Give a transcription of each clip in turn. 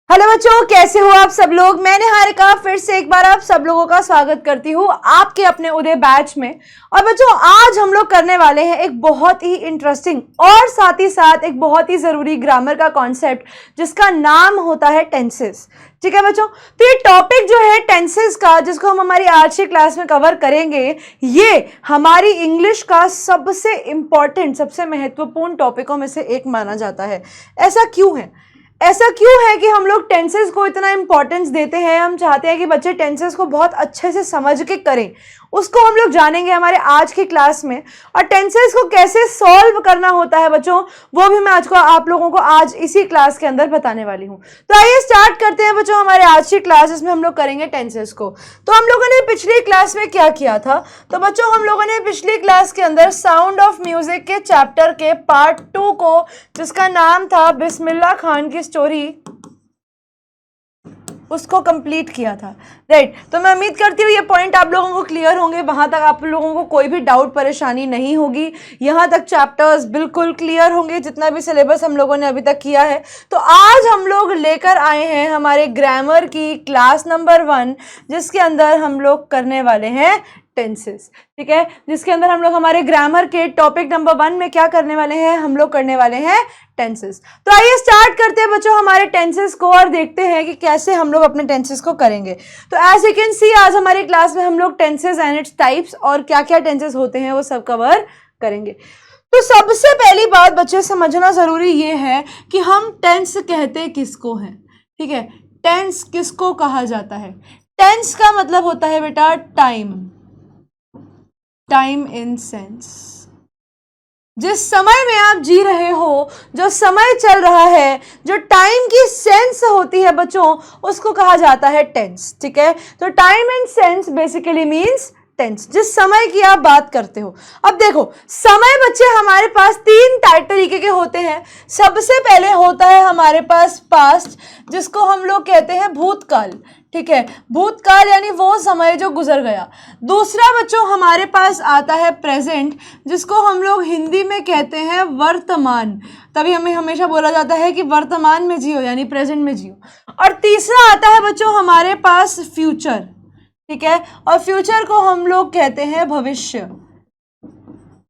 Hello बच्चों, कैसे हो आप सब लोग। मैं निहारिका फिर से एक बार आप सब लोगों का स्वागत करती हूँ आपके अपने उदय बैच में। और बच्चों, आज हम लोग करने वाले हैं एक बहुत ही इंटरेस्टिंग और साथ ही साथ एक बहुत ही ज़रूरी ग्रामर का कॉन्सेप्ट जिसका नाम होता है टेंसेस। ठीक है बच्चों, तो ये टॉपिक जो है टेंसेस का, जिसको हम हमारी आज की क्लास में कवर करेंगे, ये हमारी इंग्लिश का सबसे इंपॉर्टेंट, सबसे महत्वपूर्ण टॉपिकों में से एक माना जाता है। ऐसा क्यों है? ऐसा क्यों है कि हम लोग टेंसेस को इतना इंपॉर्टेंस देते हैं? हम चाहते हैं कि बच्चे टेंसेस को बहुत अच्छे से समझ के करें, उसको हम लोग जानेंगे हमारे आज की क्लास में। और टेंसेस को कैसे सॉल्व करना होता है बच्चों, वो भी मैं आज को आप लोगों को आज इसी क्लास के अंदर बताने वाली हूँ। तो आइए स्टार्ट करते हैं बच्चों हमारे आज की क्लास, जिसमें हम लोग करेंगे टेंसेस को। तो हम लोगों ने पिछली क्लास में क्या किया था? तो बच्चों, हम लोगों ने पिछली क्लास के अंदर साउंड ऑफ म्यूजिक के चैप्टर के पार्ट 2 को, जिसका नाम था बिस्मिल्लाह खान की स्टोरी, उसको कंप्लीट किया था। राइट, तो मैं उम्मीद करती हूँ ये पॉइंट आप लोगों को क्लियर होंगे, वहां तक आप लोगों को कोई भी डाउट परेशानी नहीं होगी। यहाँ तक चैप्टर्स बिल्कुल क्लियर होंगे, जितना भी सिलेबस हम लोगों ने अभी तक किया है। तो आज हम लोग लेकर आए हैं हमारे ग्रामर की क्लास नंबर 1, जिसके अंदर हम लोग करने वाले हैं टेंसेस। ठीक है, जिसके अंदर हम लोग हमारे ग्रामर के टॉपिक नंबर 1 में क्या करने वाले हैं? हम लोग करने वाले हैं टेंसेस। तो आइए स्टार्ट करते हैं बच्चों हमारे टेंसेस को और देखते हैं कि कैसे हम लोग अपने टेंसेस को करेंगे। तो एज यू कैन सी, आज हमारी क्लास में हम लोग टेंसेस एंड इट्स टाइप्स और क्या क्या टेंसेस होते हैं वो सब कवर करेंगे। तो सबसे पहली बात बच्चे समझना जरूरी ये है कि हम टेंस कहते किसको हैं। ठीक है, टेंस किसको कहा जाता है? टेंस का मतलब होता है बेटा टाइम, टाइम इन सेंस। जिस समय में आप जी रहे हो, जो समय चल रहा है, जो टाइम की सेंस होती है बच्चों, उसको कहा जाता है टेंस। ठीक है, तो time and sense basically means tense, जिस समय की आप बात करते हो। अब देखो, समय बच्चे हमारे पास 3 तरीके के होते हैं। सबसे पहले होता है हमारे पास पास्ट, जिसको हम लोग कहते हैं भूतकाल। ठीक है, भूतकाल यानी वो समय जो गुजर गया। दूसरा बच्चों हमारे पास आता है प्रेजेंट, जिसको हम लोग हिंदी में कहते हैं वर्तमान। तभी हमें हमेशा बोला जाता है कि वर्तमान में जियो, यानी प्रेजेंट में जियो। और तीसरा आता है बच्चों हमारे पास फ्यूचर। ठीक है, और फ्यूचर को हम लोग कहते हैं भविष्य।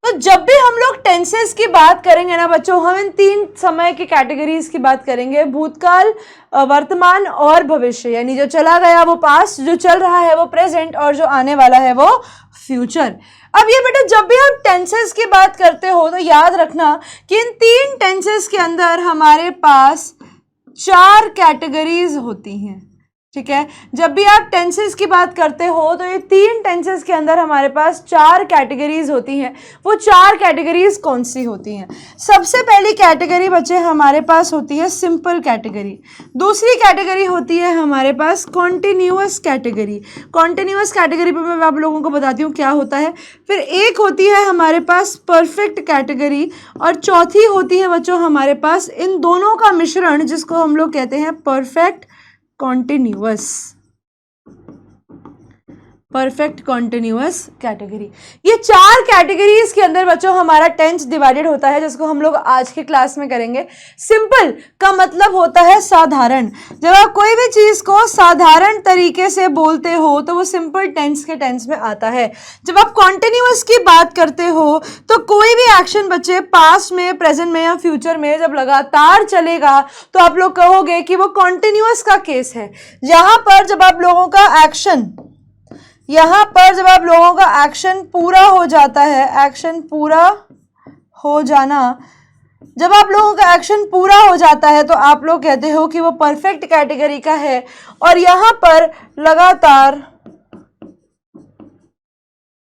तो जब भी हम लोग टेंसेस की बात करेंगे ना बच्चों, हम इन 3 समय की कैटेगरीज की बात करेंगे, भूतकाल, वर्तमान और भविष्य। यानी जो चला गया वो पास्ट, जो चल रहा है वो प्रेजेंट, और जो आने वाला है वो फ्यूचर। अब ये बेटा, जब भी आप टेंसेस की बात करते हो तो याद रखना कि इन 3 टेंसेस के अंदर हमारे पास 4 कैटेगरीज होती हैं। ठीक है, जब भी आप टेंसेस की बात करते हो तो ये 3 टेंसेस के अंदर हमारे पास 4 कैटेगरीज होती हैं। वो 4 कैटेगरीज कौन सी होती हैं? सबसे पहली कैटेगरी बच्चे हमारे पास होती है सिंपल कैटेगरी। दूसरी कैटेगरी होती है हमारे पास कॉन्टिन्यूअस कैटेगरी। कॉन्टिन्यूअस कैटेगरी पर मैं आप लोगों को बताती हूँ क्या होता है। फिर एक होती है हमारे पास परफेक्ट कैटेगरी, और चौथी होती है बच्चों हमारे पास इन दोनों का मिश्रण, जिसको हम लोग कहते हैं perfect continuous. Perfect continuous category. ये 4 कैटेगरीज के अंदर बच्चों हमारा टेंस डिवाइडेड होता है, जिसको हम लोग आज की क्लास में करेंगे। सिंपल का मतलब होता है साधारण। जब आप कोई भी चीज को साधारण तरीके से बोलते हो तो वो सिंपल टेंस के टेंस में आता है। जब आप कॉन्टिन्यूअस की बात करते हो तो कोई भी एक्शन बच्चे पास्ट में, प्रेजेंट में या फ्यूचर में जब लगातार चलेगा तो आप लोग कहोगे कि वो कॉन्टिन्यूअस का केस है। यहाँ पर जब आप लोगों का एक्शन पूरा हो जाता है, एक्शन पूरा हो जाना, जब आप लोगों का एक्शन पूरा हो जाता है तो आप लोग कहते हो कि वो परफेक्ट कैटेगरी का है। और यहाँ पर लगातार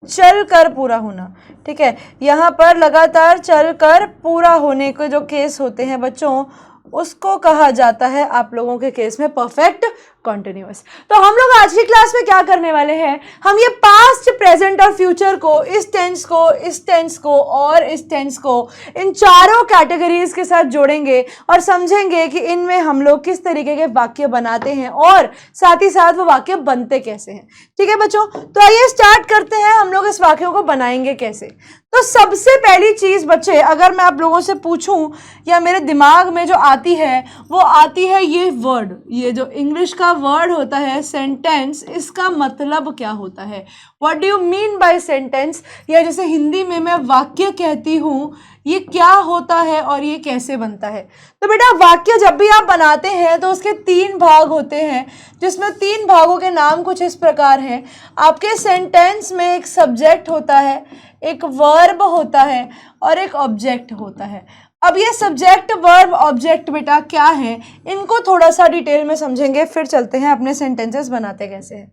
चल कर पूरा होना। ठीक है, यहाँ पर लगातार चल कर पूरा होने के जो केस होते हैं बच्चों, उसको कहा जाता है आप लोगों के केस में परफेक्ट कॉन्टिन्यूअस। तो हम लोग आज की क्लास में क्या करने वाले हैं? हम ये पास्ट, प्रेजेंट और फ्यूचर को, इस टेंस को, इस टेंस को और इस टेंस को, इन चारों कैटेगरीज के साथ जोड़ेंगे और समझेंगे कि इनमें हम लोग किस तरीके के वाक्य बनाते हैं और साथ ही साथ वो वाक्य बनते कैसे हैं। ठीक है बच्चों, तो आइए स्टार्ट करते हैं हम लोग इस वाक्यों को बनाएंगे कैसे। तो सबसे पहली चीज बच्चे, अगर मैं आप लोगों से पूछूं या मेरे दिमाग में जो आती है वो आती है ये वर्ड, ये जो इंग्लिश का वर्ड होता है सेंटेंस, इसका मतलब क्या होता है, what do you mean by sentence, या जैसे हिंदी में मैं वाक्य कहती हूँ, ये क्या होता है और ये कैसे बनता है। तो बेटा वाक्य जब भी आप बनाते हैं तो उसके 3 भाग होते हैं, जिसमें 3 भागों के नाम कुछ इस प्रकार हैं। आपके सेंटेंस में एक सब्जेक्ट होता है, एक वर्ब होता है और एक ऑब्जेक्ट होता है। अब ये सब्जेक्ट वर्ब ऑब्जेक्ट बेटा क्या है, इनको थोड़ा सा डिटेल में समझेंगे, फिर चलते हैं अपने सेंटेंसेस बनाते कैसे हैं।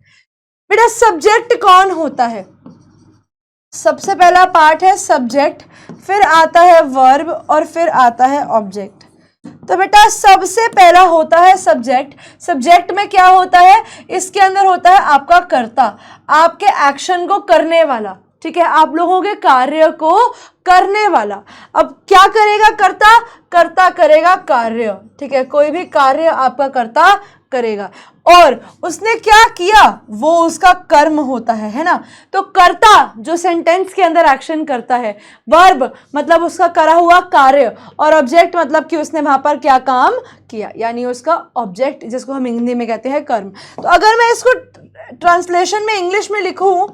बेटा सब्जेक्ट कौन होता है, सबसे पहला पार्ट है सब्जेक्ट, फिर आता है वर्ब और फिर आता है ऑब्जेक्ट। तो बेटा सबसे पहला होता है सब्जेक्ट। सब्जेक्ट में क्या होता है, इसके अंदर होता है आपका कर्ता, आपके एक्शन को करने वाला, ठीक है, आप लोगों के कार्य को करने वाला। अब क्या करेगा कर्ता, कर्ता करेगा कार्य, ठीक है, कोई भी कार्य आपका कर्ता करेगा, और उसने क्या किया वो उसका कर्म होता है ना। तो कर्ता जो सेंटेंस के अंदर एक्शन करता है, वर्ब मतलब उसका करा हुआ कार्य, और ऑब्जेक्ट मतलब कि उसने वहां पर क्या काम किया, यानी उसका ऑब्जेक्ट, जिसको हम हिंदी में कहते हैं कर्म। तो अगर मैं इसको ट्रांसलेशन में इंग्लिश में लिखूं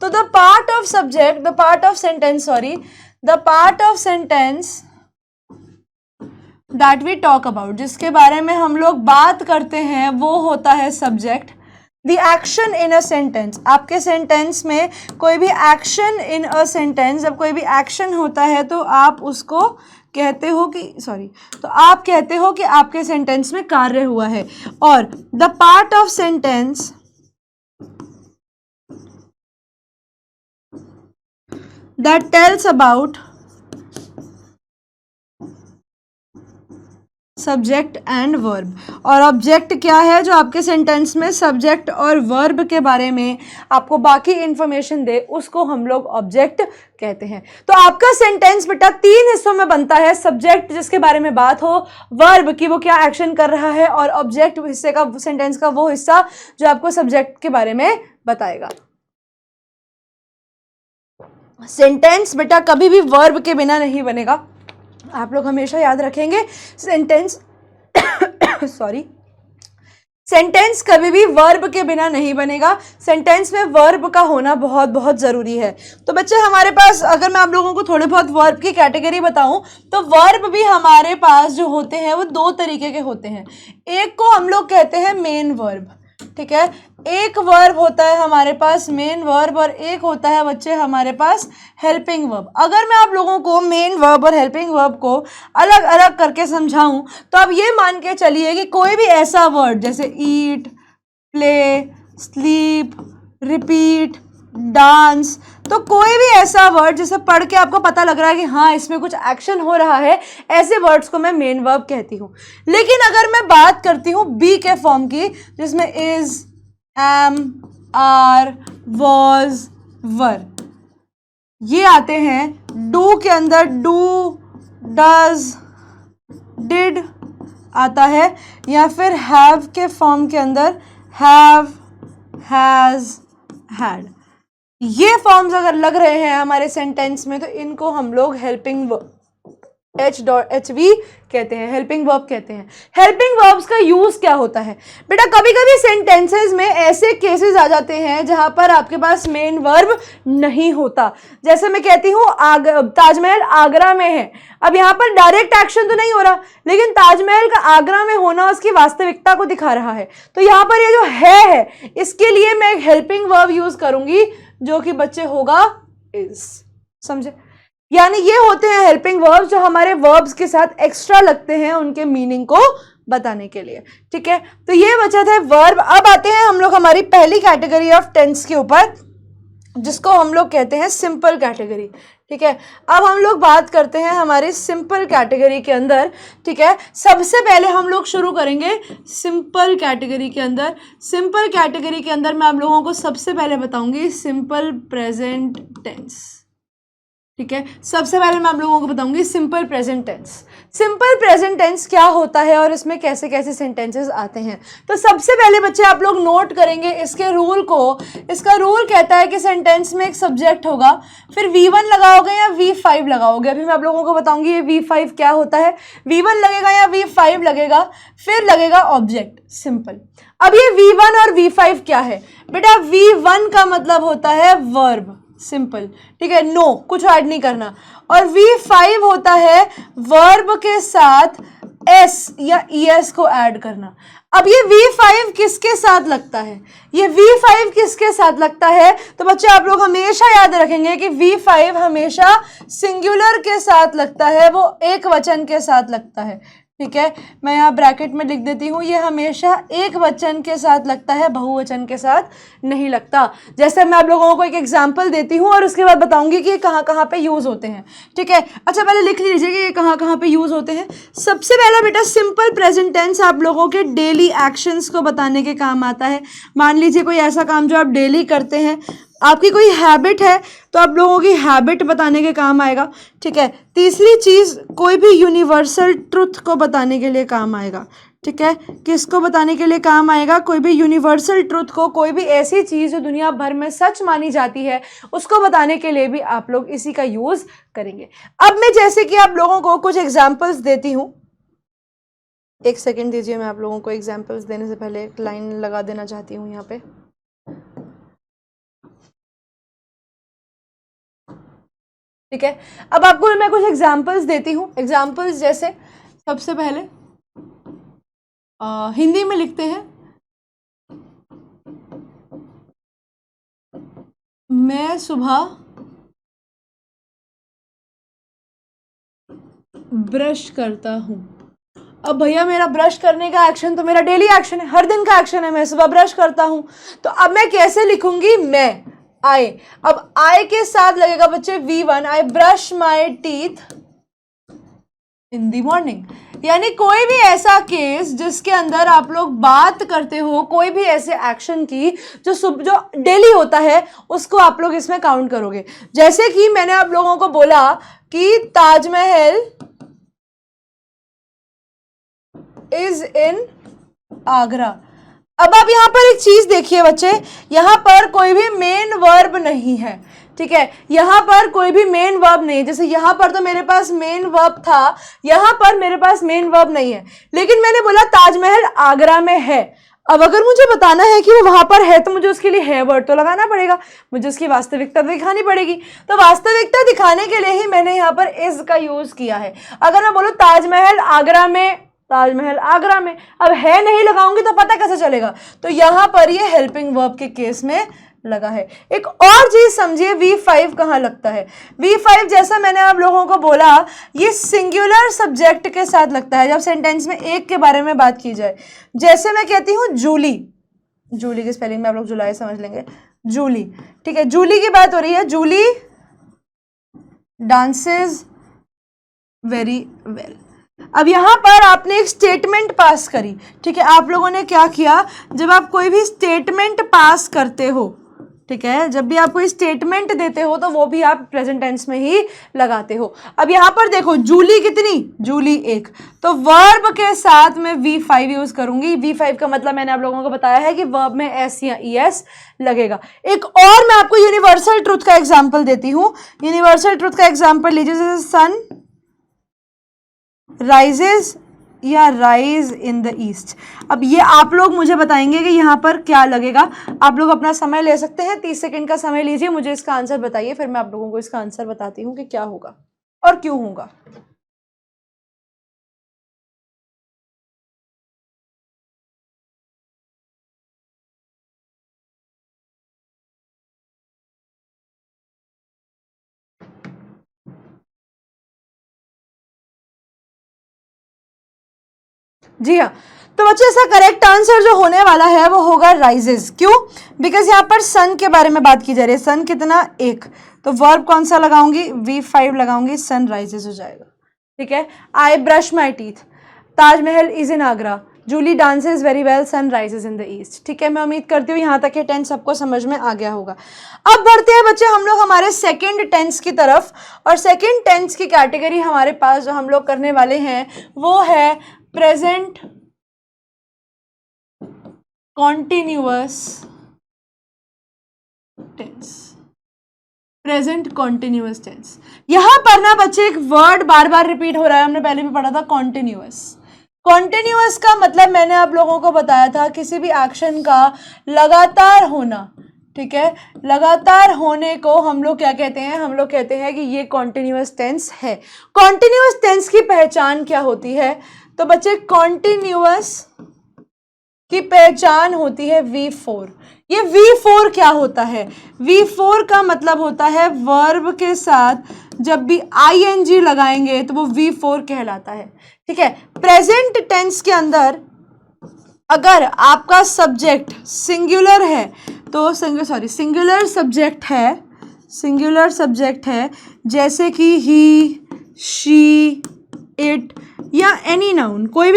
तो the part of subject, the part of sentence, sorry, the part of sentence that we talk about, जिसके बारे में हम लोग बात करते हैं, वो होता है subject. The action in a sentence, आपके सेंटेंस में कोई भी एक्शन इन अ सेंटेंस, जब कोई भी एक्शन होता है तो आप उसको कहते हो कि तो आप कहते हो कि आपके सेंटेंस में कार्य हुआ है। और the part of sentence that tells about subject and verb, और ऑब्जेक्ट क्या है जो आपके सेंटेंस में सब्जेक्ट और वर्ब के बारे में आपको बाकी इंफॉर्मेशन दे, उसको हम लोग ऑब्जेक्ट कहते हैं। तो आपका सेंटेंस बेटा 3 हिस्सों में बनता है, सब्जेक्ट जिसके बारे में बात हो, वर्ब की वो क्या एक्शन कर रहा है, और ऑब्जेक्ट हिस्से का, सेंटेंस का वो हिस्सा जो आपको सब्जेक्ट के बारे में बताएगा। सेंटेंस बेटा कभी भी वर्ब के बिना नहीं बनेगा, आप लोग हमेशा याद रखेंगे। सेंटेंस सेंटेंस कभी भी वर्ब के बिना नहीं बनेगा, सेंटेंस में वर्ब का होना बहुत बहुत ज़रूरी है। तो बच्चे हमारे पास, अगर मैं आप लोगों को थोड़े बहुत वर्ब की कैटेगरी बताऊं, तो वर्ब भी हमारे पास जो होते हैं वो 2 तरीके के होते हैं। एक को हम लोग कहते हैं मेन वर्ब, ठीक है, एक वर्ब होता है हमारे पास मेन वर्ब, और एक होता है बच्चे हमारे पास हेल्पिंग वर्ब। अगर मैं आप लोगों को मेन वर्ब और हेल्पिंग वर्ब को अलग अलग करके समझाऊं तो आप ये मान के चलिए कि कोई भी ऐसा वर्ड जैसे ईट, प्ले, स्लीप, रिपीट, डांस, तो कोई भी ऐसा वर्ड जिसे पढ़ के आपको पता लग रहा है कि हाँ इसमें कुछ एक्शन हो रहा है, ऐसे वर्ड्स को मैं मेन वर्ब कहती हूँ। लेकिन अगर मैं बात करती हूँ बी के फॉर्म की, जिसमें इज, एम, आर, वॉज, वर, ये आते हैं। डू के अंदर डू, डज, डिड आता है, या फिर हैव के फॉर्म के अंदर हैव, हैज, हैड। ये फॉर्म्स अगर लग रहे हैं हमारे सेंटेंस में तो इनको हम लोग हेल्पिंग HV कहते हैं, हेल्पिंग वर्ब कहते हैं। हेल्पिंग वर्ब्स का यूज क्या होता है बेटा, कभी कभी सेंटेंसेस में ऐसे केसेस आ जाते हैं जहां पर आपके पास मेन वर्ब नहीं होता। जैसे मैं कहती हूँ ताजमहल आगरा में है, अब यहाँ पर डायरेक्ट एक्शन तो नहीं हो रहा, लेकिन ताजमहल का आगरा में होना उसकी वास्तविकता को दिखा रहा है। तो यहाँ पर ये जो है इसके लिए मैं एक हेल्पिंग वर्ब यूज करूंगी जो कि बच्चे होगा इज, समझे। यानी ये होते हैं हेल्पिंग वर्ब्स जो हमारे वर्ब्स के साथ एक्स्ट्रा लगते हैं उनके मीनिंग को बताने के लिए, ठीक है। तो ये बचा था वर्ब। अब आते हैं हम लोग हमारी पहली कैटेगरी ऑफ टेंस के ऊपर, जिसको हम लोग कहते हैं सिंपल कैटेगरी, ठीक है। अब हम लोग बात करते हैं हमारी सिंपल कैटेगरी के अंदर, ठीक है। सबसे पहले हम लोग शुरू करेंगे सिंपल कैटेगरी के अंदर। सिंपल कैटेगरी के अंदर मैं आप लोगों को सबसे पहले बताऊंगी सिंपल प्रेजेंट टेंस, ठीक है। सबसे पहले मैं आप लोगों को बताऊंगी simple present tense. Simple present tense क्या होता है और इसमें कैसे कैसे सेंटेंसेस आते हैं। तो सबसे पहले बच्चे आप लोग नोट करेंगे इसके रूल को। इसका रूल कहता है कि सेंटेंस में एक सब्जेक्ट होगा, फिर V1 लगाओगे या V5 लगाओगे। अभी मैं आप लोगों को बताऊंगी ये V5 क्या होता है। V1 लगेगा या V5 लगेगा, फिर लगेगा ऑब्जेक्ट, सिंपल। अब ये V1 और V5 क्या है बेटा? V1 का मतलब होता है वर्ब, सिंपल, ठीक है, नो कुछ ऐड नहीं करना। और V5 होता है वर्ब के साथ S या ES को ऐड करना। अब ये V5 किसके साथ लगता है? ये V5 किसके साथ लगता है? तो बच्चे आप लोग हमेशा याद रखेंगे कि V5 हमेशा सिंगुलर के साथ लगता है, वो एक वचन के साथ लगता है, ठीक है। मैं यहाँ ब्रैकेट में लिख देती हूँ, ये हमेशा एक वचन के साथ लगता है, बहुवचन के साथ नहीं लगता। जैसे मैं आप लोगों को एक एग्जांपल देती हूँ और उसके बाद बताऊंगी कि ये कहाँ कहाँ पे यूज होते हैं, ठीक है। अच्छा पहले लिख लीजिए कि ये कहाँ कहाँ पे यूज होते हैं। सबसे पहला बेटा सिंपल प्रेजेंट टेंस आप लोगों के डेली एक्शंस को बताने के काम आता है। मान लीजिए कोई ऐसा काम जो आप डेली करते हैं, आपकी कोई हैबिट है तो आप लोगों की हैबिट बताने के काम आएगा, ठीक है। तीसरी चीज कोई भी यूनिवर्सल ट्रुथ को बताने के लिए काम आएगा, ठीक है। किसको बताने के लिए काम आएगा? कोई भी यूनिवर्सल ट्रुथ को, कोई भी ऐसी चीज जो दुनिया भर में सच मानी जाती है उसको बताने के लिए भी आप लोग इसी का यूज करेंगे। अब मैं जैसे कि आप लोगों को कुछ एग्जाम्पल्स देती हूँ, एक सेकेंड दीजिए, मैं आप लोगों को एग्जाम्पल्स देने से पहले एक लाइन लगा देना चाहती हूँ यहाँ पे। ठीक है, अब आपको मैं कुछ एग्जाम्पल्स देती हूँ। एग्जाम्पल्स जैसे सबसे पहले हिंदी में लिखते हैं, मैं सुबह ब्रश करता हूँ। अब भैया मेरा ब्रश करने का एक्शन तो मेरा डेली एक्शन है, हर दिन का एक्शन है, मैं सुबह ब्रश करता हूँ। तो अब मैं कैसे लिखूंगी? मैं आई, अब आई के साथ लगेगा बच्चे V1, I brush my teeth in the morning. यानी कोई भी ऐसा केस जिसके अंदर आप लोग बात करते हो कोई भी ऐसे एक्शन की जो डेली होता है, उसको आप लोग इसमें काउंट करोगे। जैसे कि मैंने आप लोगों को बोला कि ताजमहल इज इन आगरा। अब आप यहां पर एक चीज देखिए बच्चे, यहां पर कोई भी मेन वर्ब नहीं है, ठीक है। यहां पर कोई भी मेन वर्ब नहीं, जैसे यहां पर तो मेरे पास मेन वर्ब था, यहां पर मेरे पास मेन वर्ब नहीं है, लेकिन मैंने बोला ताजमहल आगरा में है। अब अगर मुझे बताना है कि वो वहां पर है तो मुझे उसके लिए है वर्ड तो लगाना पड़ेगा, मुझे उसकी वास्तविकता दिखानी पड़ेगी। तो वास्तविकता दिखाने के लिए ही मैंने यहाँ पर इज का यूज किया है। अगर मैं बोलूँ ताजमहल आगरा में, ताजमहल आगरा में, अब है नहीं लगाऊंगी तो पता कैसे चलेगा? तो यहां पर ये हेल्पिंग वर्ब के केस में लगा है। एक और चीज समझिए, V5 कहां लगता है? V5 जैसा मैंने आप लोगों को बोला, ये सिंगुलर सब्जेक्ट के साथ लगता है जब सेंटेंस में एक के बारे में बात की जाए। जैसे मैं कहती हूं जूली, जूली की स्पेलिंग में आप लोग जुलाई समझ लेंगे, जूली, ठीक है। जूली की बात हो रही है, जूली डांसेस वेरी वेल। अब यहां पर आपने एक स्टेटमेंट पास करी, ठीक है। आप लोगों ने क्या किया, जब आप कोई भी स्टेटमेंट पास करते हो, ठीक है, जब भी आप कोई स्टेटमेंट देते हो तो वो भी आप प्रेजेंट टेंस में ही लगाते हो। अब यहां पर देखो जूली कितनी, जूली एक, तो वर्ब के साथ मैं V5 यूज करूंगी। V5 का मतलब मैंने आप लोगों को बताया है कि वर्ब में S या ES लगेगा। एक और मैं आपको यूनिवर्सल ट्रुथ का एग्जाम्पल देती हूँ। यूनिवर्सल ट्रुथ का एग्जाम्पल लीजिए, जैसे सन राइजेस या राइज इन द ईस्ट। अब ये आप लोग मुझे बताएंगे कि यहाँ पर क्या लगेगा। आप लोग अपना समय ले सकते हैं, 30 सेकंड का समय लीजिए, मुझे इसका आंसर बताइए, फिर मैं आप लोगों को इसका आंसर बताती हूँ कि क्या होगा और क्यों होगा। जी हाँ, तो बच्चे इसका करेक्ट आंसर जो होने वाला है वो होगा राइजेस। क्यों? बिकॉज यहाँ पर सन के बारे में बात की जा रही है। सन कितना, एक, तो वर्ब कौन सा लगाऊंगी? V5 लगाऊंगी, सन राइजेस हो जाएगा, ठीक है। I brush my teeth, Taj Mahal is in Agra, Julie dances very well, sun rises in the east. ठीक है, मैं उम्मीद करती हूँ यहाँ तक ये टेंस सबको समझ में आ गया होगा। अब बढ़ते हैं बच्चे हम लोग हमारे सेकेंड टेंस की तरफ, और सेकेंड टेंस की कैटेगरी हमारे पास जो हम लोग करने वाले हैं वो है present continuous tense. Present continuous tense, यहां पर ना बच्चे एक वर्ड बार बार रिपीट हो रहा है, हमने पहले भी पढ़ा था, कॉन्टिन्यूअस। कॉन्टिन्यूअस का मतलब मैंने आप लोगों को बताया था किसी भी एक्शन का लगातार होना। ठीक है, लगातार होने को हम लोग क्या कहते हैं, हम लोग कहते हैं कि ये कॉन्टिन्यूअस टेंस है। कॉन्टिन्यूअस टेंस की पहचान क्या होती है, तो बच्चे कॉन्टिन्यूअस की पहचान होती है V4। ये V4 क्या होता है, V4 का मतलब होता है वर्ब के साथ जब भी ing लगाएंगे तो वो V4 कहलाता है। ठीक है, प्रेजेंट टेंस के अंदर अगर आपका सब्जेक्ट सिंगुलर है तो सिंगुलर सब्जेक्ट है, जैसे कि ही, शी, इट या एनी नाउन, कोई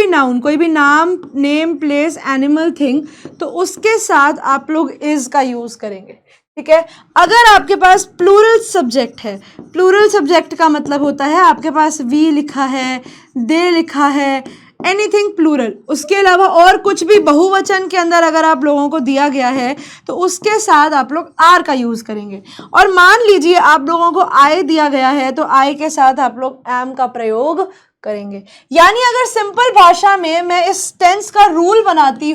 भी नाम, नेम, प्लेस, एनिमल, थिंग, तो उसके साथ आप लोग इज का यूज करेंगे। ठीक है, अगर आपके पास प्लूरल सब्जेक्ट है, प्लूरल सब्जेक्ट का मतलब होता है आपके पास वी लिखा है, दे लिखा है, एनीथिंग प्लूरल, उसके अलावा और कुछ भी बहुवचन के अंदर अगर आप लोगों को दिया गया है तो उसके साथ आप लोग आर का यूज करेंगे। और मान लीजिए आप लोगों को आई दिया गया है तो आई के साथ आप लोग एम का प्रयोग करेंगे। यानी अगर सिंपल भाषा में मैं इस टेंस का रूल बनाती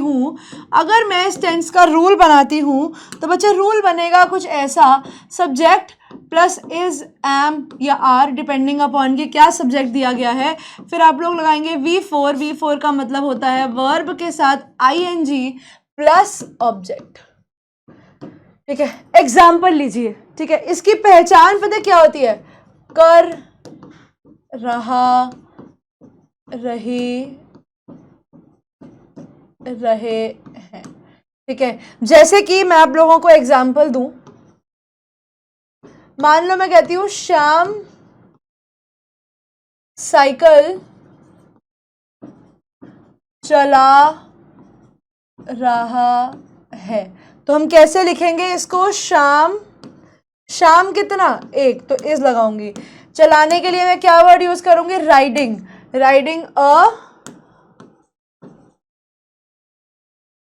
हूं, तो बच्चे रूल बनेगा कुछ ऐसा, सब्जेक्ट प्लस इज, एम या आर, डिपेंडिंग अपॉन कि क्या सब्जेक्ट दिया गया है, फिर आप लोग लगाएंगे V4 का मतलब होता है वर्ब के साथ ing प्लस ऑब्जेक्ट। ठीक है, एग्जाम्पल लीजिए। ठीक है, इसकी पहचान पता क्या होती है, कर, रहा, रही, रहे हैं। ठीक है, जैसे कि मैं आप लोगों को एग्जाम्पल दूं, मान लो मैं कहती हूं श्याम साइकिल चला रहा है, तो हम कैसे लिखेंगे इसको, शाम कितना, एक, तो इज लगाऊंगी। चलाने के लिए मैं क्या वर्ड यूज करूंगी, राइडिंग अ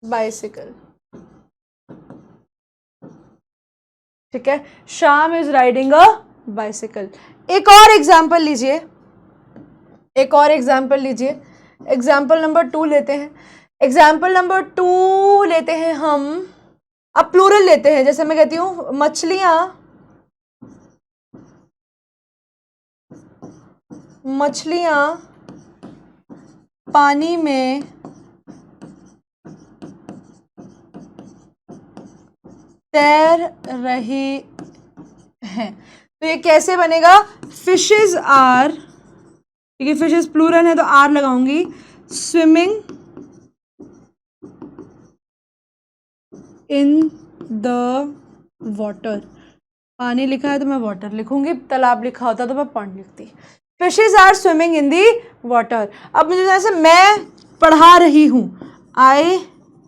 बाइसिकल। ठीक है, Shyam is riding a bicycle. एक और एग्जाम्पल लीजिए, एग्जाम्पल नंबर 2 लेते हैं। एग्जाम्पल नंबर 2 लेते हैं हम, अब प्लूरल लेते हैं, जैसे मैं कहती हूं मछलियां पानी में तैर रही हैं, तो ये कैसे बनेगा, फिशेज आर, क्योंकि फिशेज प्लूरल है तो आर लगाऊंगी, स्विमिंग इन द वाटर, पानी लिखा है तो मैं वाटर लिखूंगी, तालाब लिखा होता तो मैं पॉन्ड लिखती। Fishes are swimming in the water. अब मुझे जैसे मैं पढ़ा रही हूं, आई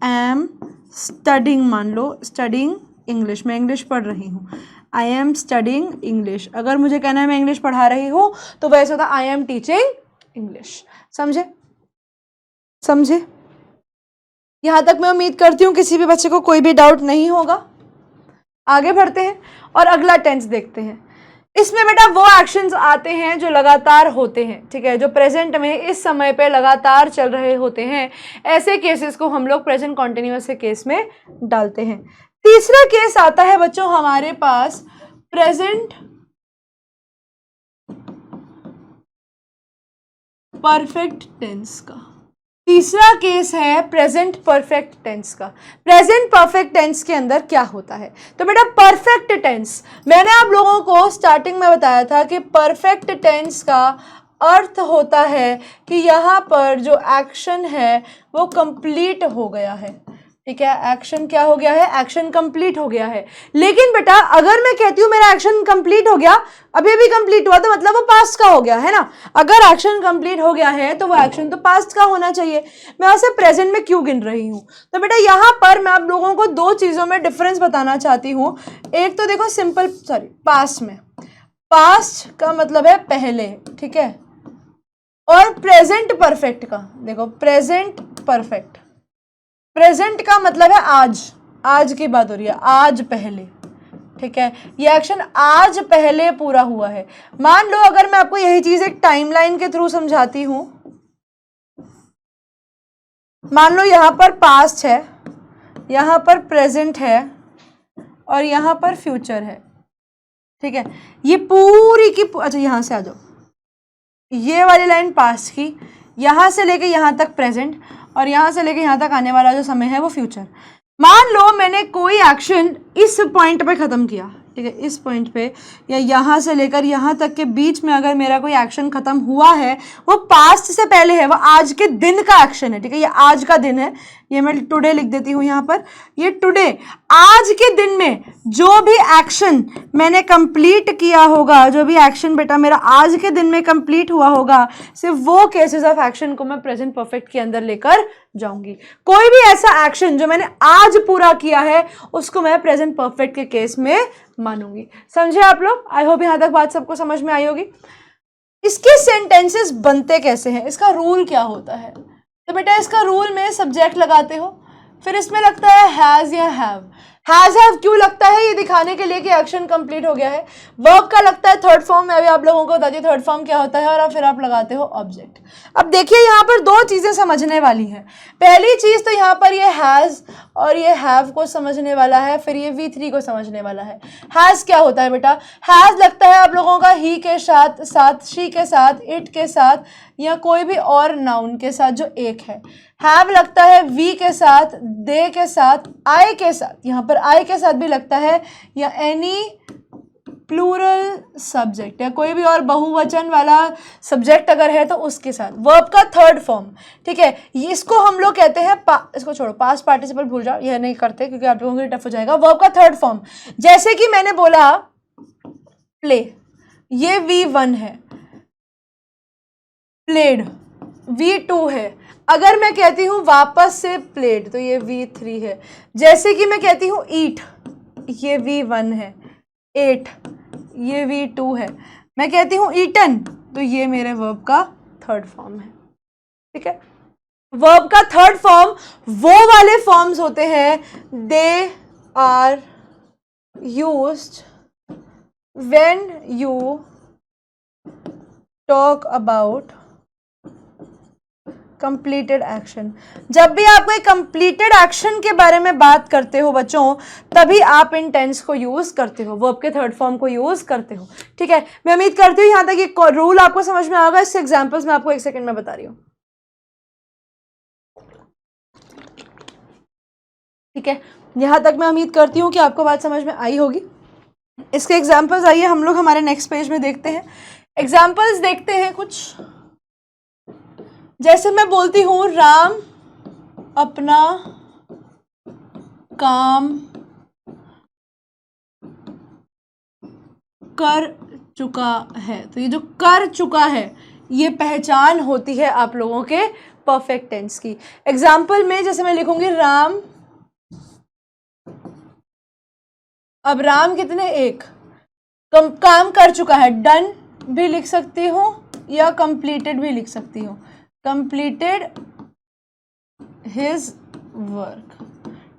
एम स्टडिंग, मान लो स्टडिंग इंग्लिश, मैं इंग्लिश पढ़ रही हूँ, आई एम स्टडिंग इंग्लिश। अगर मुझे कहना है मैं इंग्लिश पढ़ा रही हूँ तो वैसे होता आई एम टीचिंग इंग्लिश। समझे? यहां तक मैं उम्मीद करती हूँ किसी भी बच्चे को कोई भी डाउट नहीं होगा। आगे बढ़ते हैं और अगला टेंस देखते हैं। इसमें बेटा वो एक्शंस आते हैं जो लगातार होते हैं, ठीक है, जो प्रेजेंट में इस समय पे लगातार चल रहे होते हैं। ऐसे केसेस को हम लोग प्रेजेंट कॉन्टिन्यूअस के केस में डालते हैं। तीसरा केस आता है बच्चों हमारे पास प्रेजेंट परफेक्ट टेंस का। तीसरा केस है प्रेजेंट परफेक्ट टेंस का। प्रेजेंट परफेक्ट टेंस के अंदर क्या होता है, तो बेटा परफेक्ट टेंस, मैंने आप लोगों को स्टार्टिंग में बताया था कि परफेक्ट टेंस का अर्थ होता है कि यहाँ पर जो एक्शन है वो कंप्लीट हो गया है। ठीक है, एक्शन क्या हो गया है, एक्शन कंप्लीट हो गया है। लेकिन बेटा अगर मैं कहती हूं मेरा एक्शन कंप्लीट हो गया, अभी अभी कंप्लीट हुआ, तो मतलब वो पास्ट का हो गया है ना। अगर एक्शन कंप्लीट हो गया है तो वो एक्शन तो पास्ट का होना चाहिए। मैं उसे प्रेजेंट में क्यों गिन रही हूं? तो बेटा यहां पर मैं आप लोगों को दो चीजों में डिफरेंस बताना चाहती हूं। एक तो देखो सिंपल, पास्ट में, पास्ट का मतलब है पहले, ठीक है, और प्रेजेंट परफेक्ट का, देखो प्रेजेंट परफेक्ट, प्रेजेंट का मतलब है आज, आज की बात हो रही है, आज पहले, ठीक है, ये एक्शन आज पहले पूरा हुआ है। मान लो अगर मैं आपको यही चीज एक टाइमलाइन के थ्रू समझाती हूं, मान लो यहां पर पास्ट है, यहां पर प्रेजेंट है और यहां पर फ्यूचर है, ठीक है, ये पूरी की अच्छा यहां से आ जाओ, ये वाली लाइन पास्ट की, यहां से लेके यहां तक प्रेजेंट, और यहां से लेके यहां तक आने वाला जो समय है वो फ्यूचर। मान लो मैंने कोई एक्शन इस पॉइंट पे खत्म किया, ठीक है, इस पॉइंट पे या यहां से लेकर यहां तक के बीच में अगर मेरा कोई एक्शन खत्म हुआ है, वो पास्ट से पहले है, वो आज के दिन का एक्शन है, ठीक है, ये आज का दिन है, ये मैं टुडे लिख देती हूं यहां पर, ये टुडे, आज के दिन में जो भी एक्शन मैंने कंप्लीट किया होगा, जो भी एक्शन बेटा मेरा आज के दिन में कंप्लीट हुआ होगा, सिर्फ वो केसेस ऑफ एक्शन को मैं प्रेजेंट परफेक्ट के अंदर लेकर जाऊंगी। कोई भी ऐसा एक्शन जो मैंने आज पूरा किया है उसको मैं प्रेजेंट परफेक्ट के केस में मानूंगी। समझे आप लोग? आई होप यहां तक बात सबको समझ में आई होगी। इसके सेंटेंसेस बनते कैसे हैं, इसका रूल क्या होता है? तो बेटा इसका रूल में सब्जेक्ट लगाते हो, फिर इसमें लगता है हैज या हैव। हैज हैव क्यों लगता है? ये दिखाने के लिए कि एक्शन कंप्लीट हो गया है। वर्ब का लगता है थर्ड फॉर्म, मैं अभी आप लोगों को बताती हूँ थर्ड फॉर्म क्या होता है, और फिर आप लगाते हो ऑब्जेक्ट। अब देखिए यहाँ पर दो चीजें समझने वाली हैं। पहली चीज तो यहाँ पर ये हैज और ये हैव को समझने वाला है, फिर ये V3 को समझने वाला है। हैज क्या होता है बेटा? हैज लगता है आप लोगों का ही के साथ, शी के साथ, इट के साथ, या कोई भी और नाउन के साथ जो एक है। हैव लगता है वी के साथ, दे के साथ, आई के साथ, यहाँ पर आई के साथ भी लगता है, या एनी प्लूरल सब्जेक्ट या कोई भी और बहुवचन वाला सब्जेक्ट अगर है तो उसके साथ। वर्ब का थर्ड फॉर्म, ठीक है, इसको हम लोग कहते हैं इसको छोड़ो, पास्ट पार्टिसिपल भूल जाओ, यह नहीं करते क्योंकि आप लोगों के लिए टफ हो जाएगा। वर्ब का थर्ड फॉर्म, जैसे कि मैंने बोला प्ले, ये V1 है, प्लेड V2 है। अगर मैं कहती हूं वापस से प्लेड तो ये V3 है। जैसे कि मैं कहती हूं ईट, ये V1 है, एट ये V2 है। मैं कहती हूं ईटन तो ये मेरे वर्ब का थर्ड फॉर्म है, ठीक है। वर्ब का थर्ड फॉर्म वो वाले फॉर्म्स होते हैं, they are used when you talk about completed action. जब भी आप कोई कंप्लीटेड एक्शन के बारे में बात करते हो बच्चों, तभी आप इन टेंस को यूज करते हो, वर्ब के थर्ड फॉर्म को यूज करते हो, ठीक है। मैं उम्मीद करती हूं यहां तक ये रूल आपको समझ में आएगा। इससे एग्जांपल्स मैं आपको एक सेकंड में बता रही हूं, ठीक है। यहां तक मैं उम्मीद करती हूं कि आपको बात समझ में आई होगी। इसके एग्जाम्पल्स आइए हम लोग हमारे नेक्स्ट पेज में देखते हैं। एग्जाम्पल्स देखते हैं कुछ, जैसे मैं बोलती हूं राम अपना काम कर चुका है, तो ये जो कर चुका है ये पहचान होती है आप लोगों के परफेक्ट टेंस की। एग्जाम्पल में जैसे मैं लिखूंगी राम, अब राम कितने, एक, काम कर चुका है, डन भी लिख सकती हूं या कंप्लीटेड भी लिख सकती हूं, कंप्लीटेड हिज वर्क,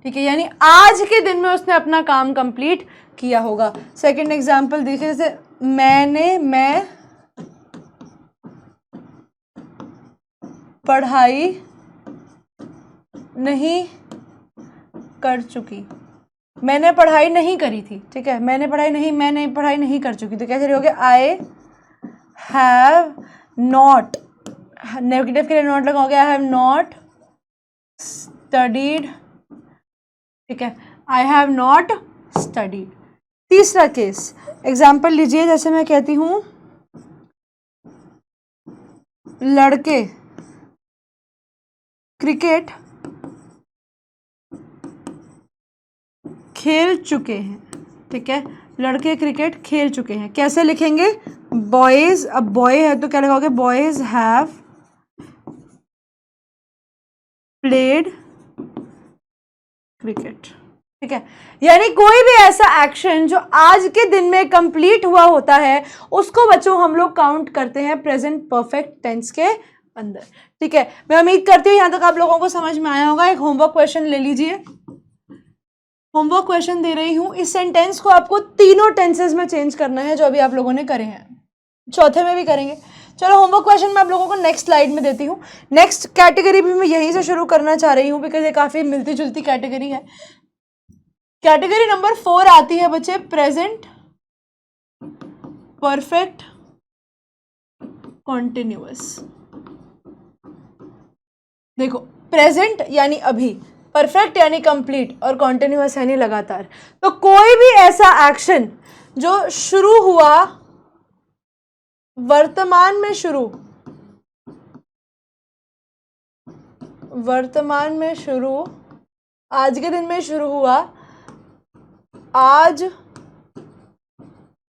ठीक है, यानी आज के दिन में उसने अपना काम कंप्लीट किया होगा। सेकंड एग्जांपल देखिए, जैसे मैं पढ़ाई नहीं कर चुकी, मैंने पढ़ाई नहीं करी थी, ठीक है, मैं पढ़ाई नहीं कर चुकी, तो कैसे रहोगे, आई हैव नॉट, नेगेटिव के लिए नॉट लगाओगे, आई हैव नॉट स्टडीड, ठीक है, आई हैव नॉट स्टडीड। तीसरा केस एग्जाम्पल लीजिए, जैसे मैं कहती हूं लड़के क्रिकेट खेल चुके हैं, ठीक है, लड़के क्रिकेट खेल चुके हैं। कैसे लिखेंगे? बॉयज, अब बॉय है तो क्या लिखोगे? बॉयज हैव प्लेड क्रिकेट, ठीक है। यानी कोई भी ऐसा एक्शन जो आज के दिन में कंप्लीट हुआ होता है उसको बच्चों हम लोग काउंट करते हैं प्रेजेंट परफेक्ट टेंस के अंदर, ठीक है। मैं उम्मीद करती हूँ यहां तक आप लोगों को समझ में आया होगा। एक होमवर्क क्वेश्चन ले लीजिए, होमवर्क क्वेश्चन दे रही हूं। इस सेंटेंस को आपको तीनों टेंसेस में चेंज करना है जो अभी आप लोगों ने करे हैं, चौथे में भी करेंगे। चलो होमवर्क क्वेश्चन मैं आप लोगों को नेक्स्ट स्लाइड में देती हूँ। नेक्स्ट कैटेगरी भी मैं यहीं से शुरू करना चाह रही हूँ बिकॉज ये काफी मिलती जुलती कैटेगरी है। कैटेगरी नंबर 4 आती है बच्चे प्रेजेंट परफेक्ट कॉन्टिन्यूअस। देखो, प्रेजेंट यानी अभी, परफेक्ट यानी कंप्लीट और कॉन्टिन्यूअस यानी लगातार। तो कोई भी ऐसा एक्शन जो शुरू हुआ वर्तमान में शुरू आज के दिन में शुरू हुआ, आज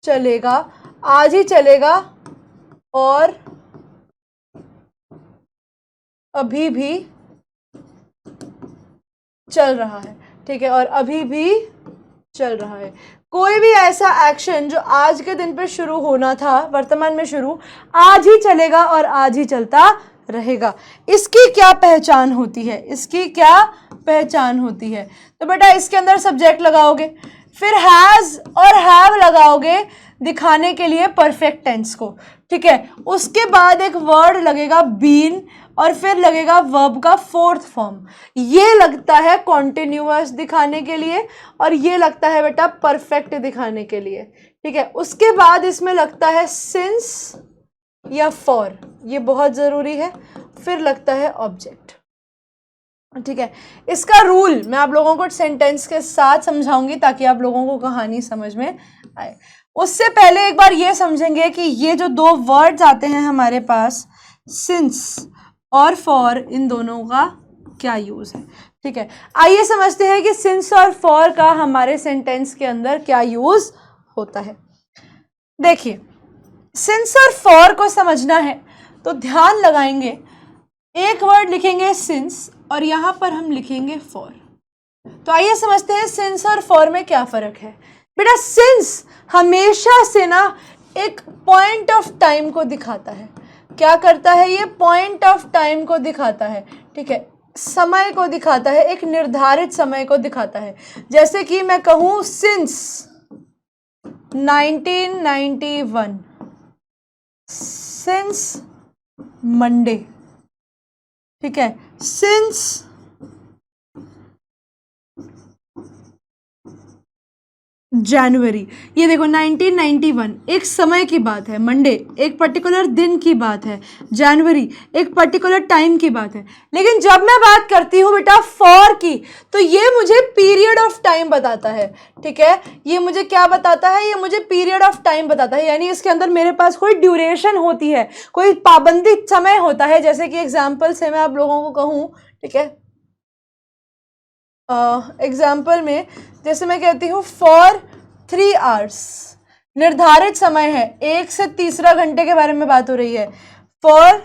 चलेगा, आज ही चलेगा और अभी भी चल रहा है, ठीक है, और अभी भी चल रहा है। कोई भी ऐसा एक्शन जो आज के दिन पे शुरू होना था वर्तमान में शुरू, आज ही चलेगा और आज ही चलता रहेगा। इसकी क्या पहचान होती है? इसकी क्या पहचान होती है? तो बेटा इसके अंदर सब्जेक्ट लगाओगे, फिर हैज और हैव लगाओगे दिखाने के लिए परफेक्ट टेंस को, ठीक है। उसके बाद एक वर्ड लगेगा बीन और फिर लगेगा वर्ब का फोर्थ फॉर्म। ये लगता है कॉन्टिन्यूअस दिखाने के लिए और ये लगता है बेटा परफेक्ट दिखाने के लिए, ठीक है। उसके बाद इसमें लगता है सिंस या फॉर, ये बहुत जरूरी है। फिर लगता है ऑब्जेक्ट, ठीक है। इसका रूल मैं आप लोगों को सेंटेंस के साथ समझाऊंगी ताकि आप लोगों को कहानी समझ में आए। उससे पहले एक बार ये समझेंगे कि ये जो दो वर्ड्स आते हैं हमारे पास, सिंस और फॉर, इन दोनों का क्या यूज है, ठीक है। आइए समझते हैं कि सिंस और फॉर का हमारे सेंटेंस के अंदर क्या यूज होता है। देखिए, सिंस और फॉर को समझना है तो ध्यान लगाएंगे, एक वर्ड लिखेंगे सिंस और यहां पर हम लिखेंगे फॉर। तो आइए समझते हैं सिंस और फॉर में क्या फर्क है। बेटा सिंस हमेशा से ना एक पॉइंट ऑफ टाइम को दिखाता है। क्या करता है ये? पॉइंट ऑफ टाइम को दिखाता है, ठीक है, समय को दिखाता है, एक निर्धारित समय को दिखाता है। जैसे कि मैं कहूं सिंस 1991, सिंस मंडे, ठीक है, सिंस जनवरी। ये देखो 1991 एक समय की बात है, मंडे एक पर्टिकुलर दिन की बात है, जनवरी एक पर्टिकुलर टाइम की बात है। लेकिन जब मैं बात करती हूँ बेटा फॉर की, तो ये मुझे पीरियड ऑफ टाइम बताता है, ठीक है। ये मुझे क्या बताता है? ये मुझे पीरियड ऑफ टाइम बताता है, यानी इसके अंदर मेरे पास कोई ड्यूरेशन होती है, कोई पाबंदी समय होता है। जैसे कि एग्जाम्पल से मैं आप लोगों को कहूँ, ठीक है, एग्जाम्पल में जैसे मैं कहती हूँ फॉर 3 आवर्स, निर्धारित समय है, 1 से तीसरा घंटे के बारे में बात हो रही है। फॉर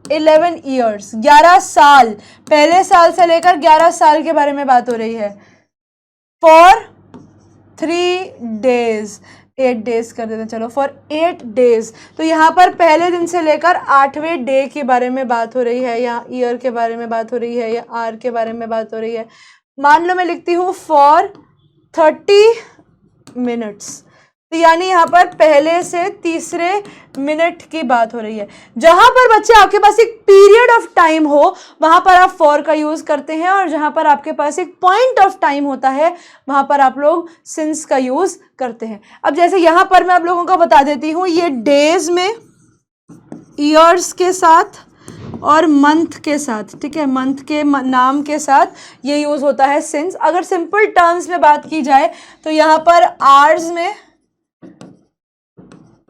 11 ईयर्स, 11 साल, पहले साल से लेकर 11 साल के बारे में बात हो रही है। फॉर 3 डेज, 8 डेज कर देते हैं, चलो फॉर 8 डेज। तो यहाँ पर पहले दिन से लेकर 8वें डे के बारे में बात हो रही है, या ईयर के बारे में बात हो रही है, या आर के बारे में बात हो रही है। मान लो मैं लिखती हूँ फॉर 30 मिनट्स, तो यानी यहाँ पर पहले से तीसरे मिनट की बात हो रही है। जहां पर बच्चे आपके पास एक पीरियड ऑफ टाइम हो वहां पर आप फॉर का यूज करते हैं, और जहां पर आपके पास एक पॉइंट ऑफ टाइम होता है वहां पर आप लोग सिंस का यूज करते हैं। अब जैसे यहां पर मैं आप लोगों को बता देती हूँ, ये डेज में ईयर्स के साथ और मंथ के साथ, ठीक है, मंथ के नाम के साथ ये यूज होता है सिंस। अगर सिंपल टर्म्स में बात की जाए तो यहाँ पर आवर्स में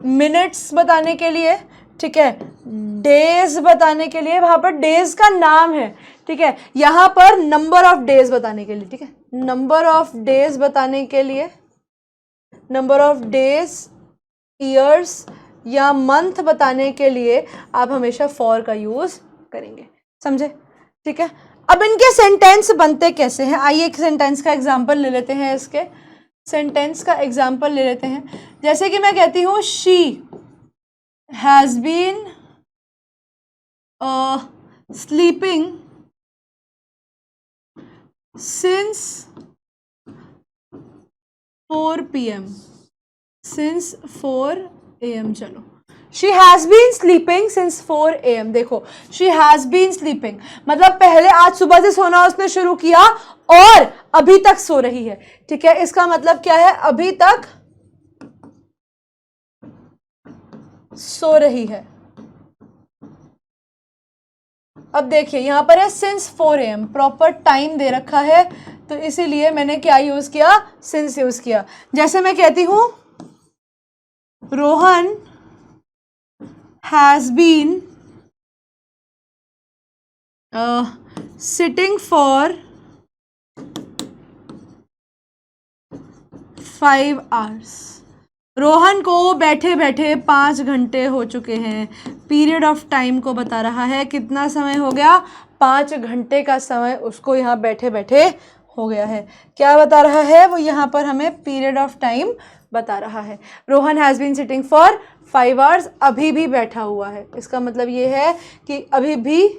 मिनट्स बताने के लिए, ठीक है, डेज बताने के लिए, वहां पर डेज का नाम है, ठीक है, यहां पर नंबर ऑफ डेज बताने के लिए, ठीक है, नंबर ऑफ डेज बताने के लिए, नंबर ऑफ डेज, ईयर्स या मंथ बताने के लिए आप हमेशा फॉर का यूज करेंगे, समझे? ठीक है, अब इनके सेंटेंस बनते कैसे हैं, आइए एक सेंटेंस का एग्जांपल ले लेते हैं, इसके सेंटेंस का एग्जांपल ले लेते हैं। जैसे कि मैं कहती हूं she has been sleeping since 4 PM, since 4 AM। चलो, she has been sleeping since 4 AM। देखो, शी हैज बीन स्लीपिंग मतलब पहले आज सुबह से सोना उसने शुरू किया और अभी तक सो रही है, ठीक है, इसका मतलब क्या है, अभी तक सो रही है। अब देखिए यहां पर है सिंस 4 AM, प्रॉपर टाइम दे रखा है, तो इसीलिए मैंने क्या यूज किया, सिंस यूज किया। जैसे मैं कहती हूं Rohan has been sitting for 5 hours। Rohan को बैठे बैठे 5 घंटे हो चुके हैं। पीरियड ऑफ टाइम को बता रहा है, कितना समय हो गया, 5 घंटे का समय उसको यहाँ बैठे बैठे हो गया है। क्या बता रहा है वो, यहाँ पर हमें पीरियड ऑफ टाइम बता रहा है। Rohan has been sitting for 5 hours, अभी भी बैठा हुआ है, इसका मतलब ये है कि अभी भी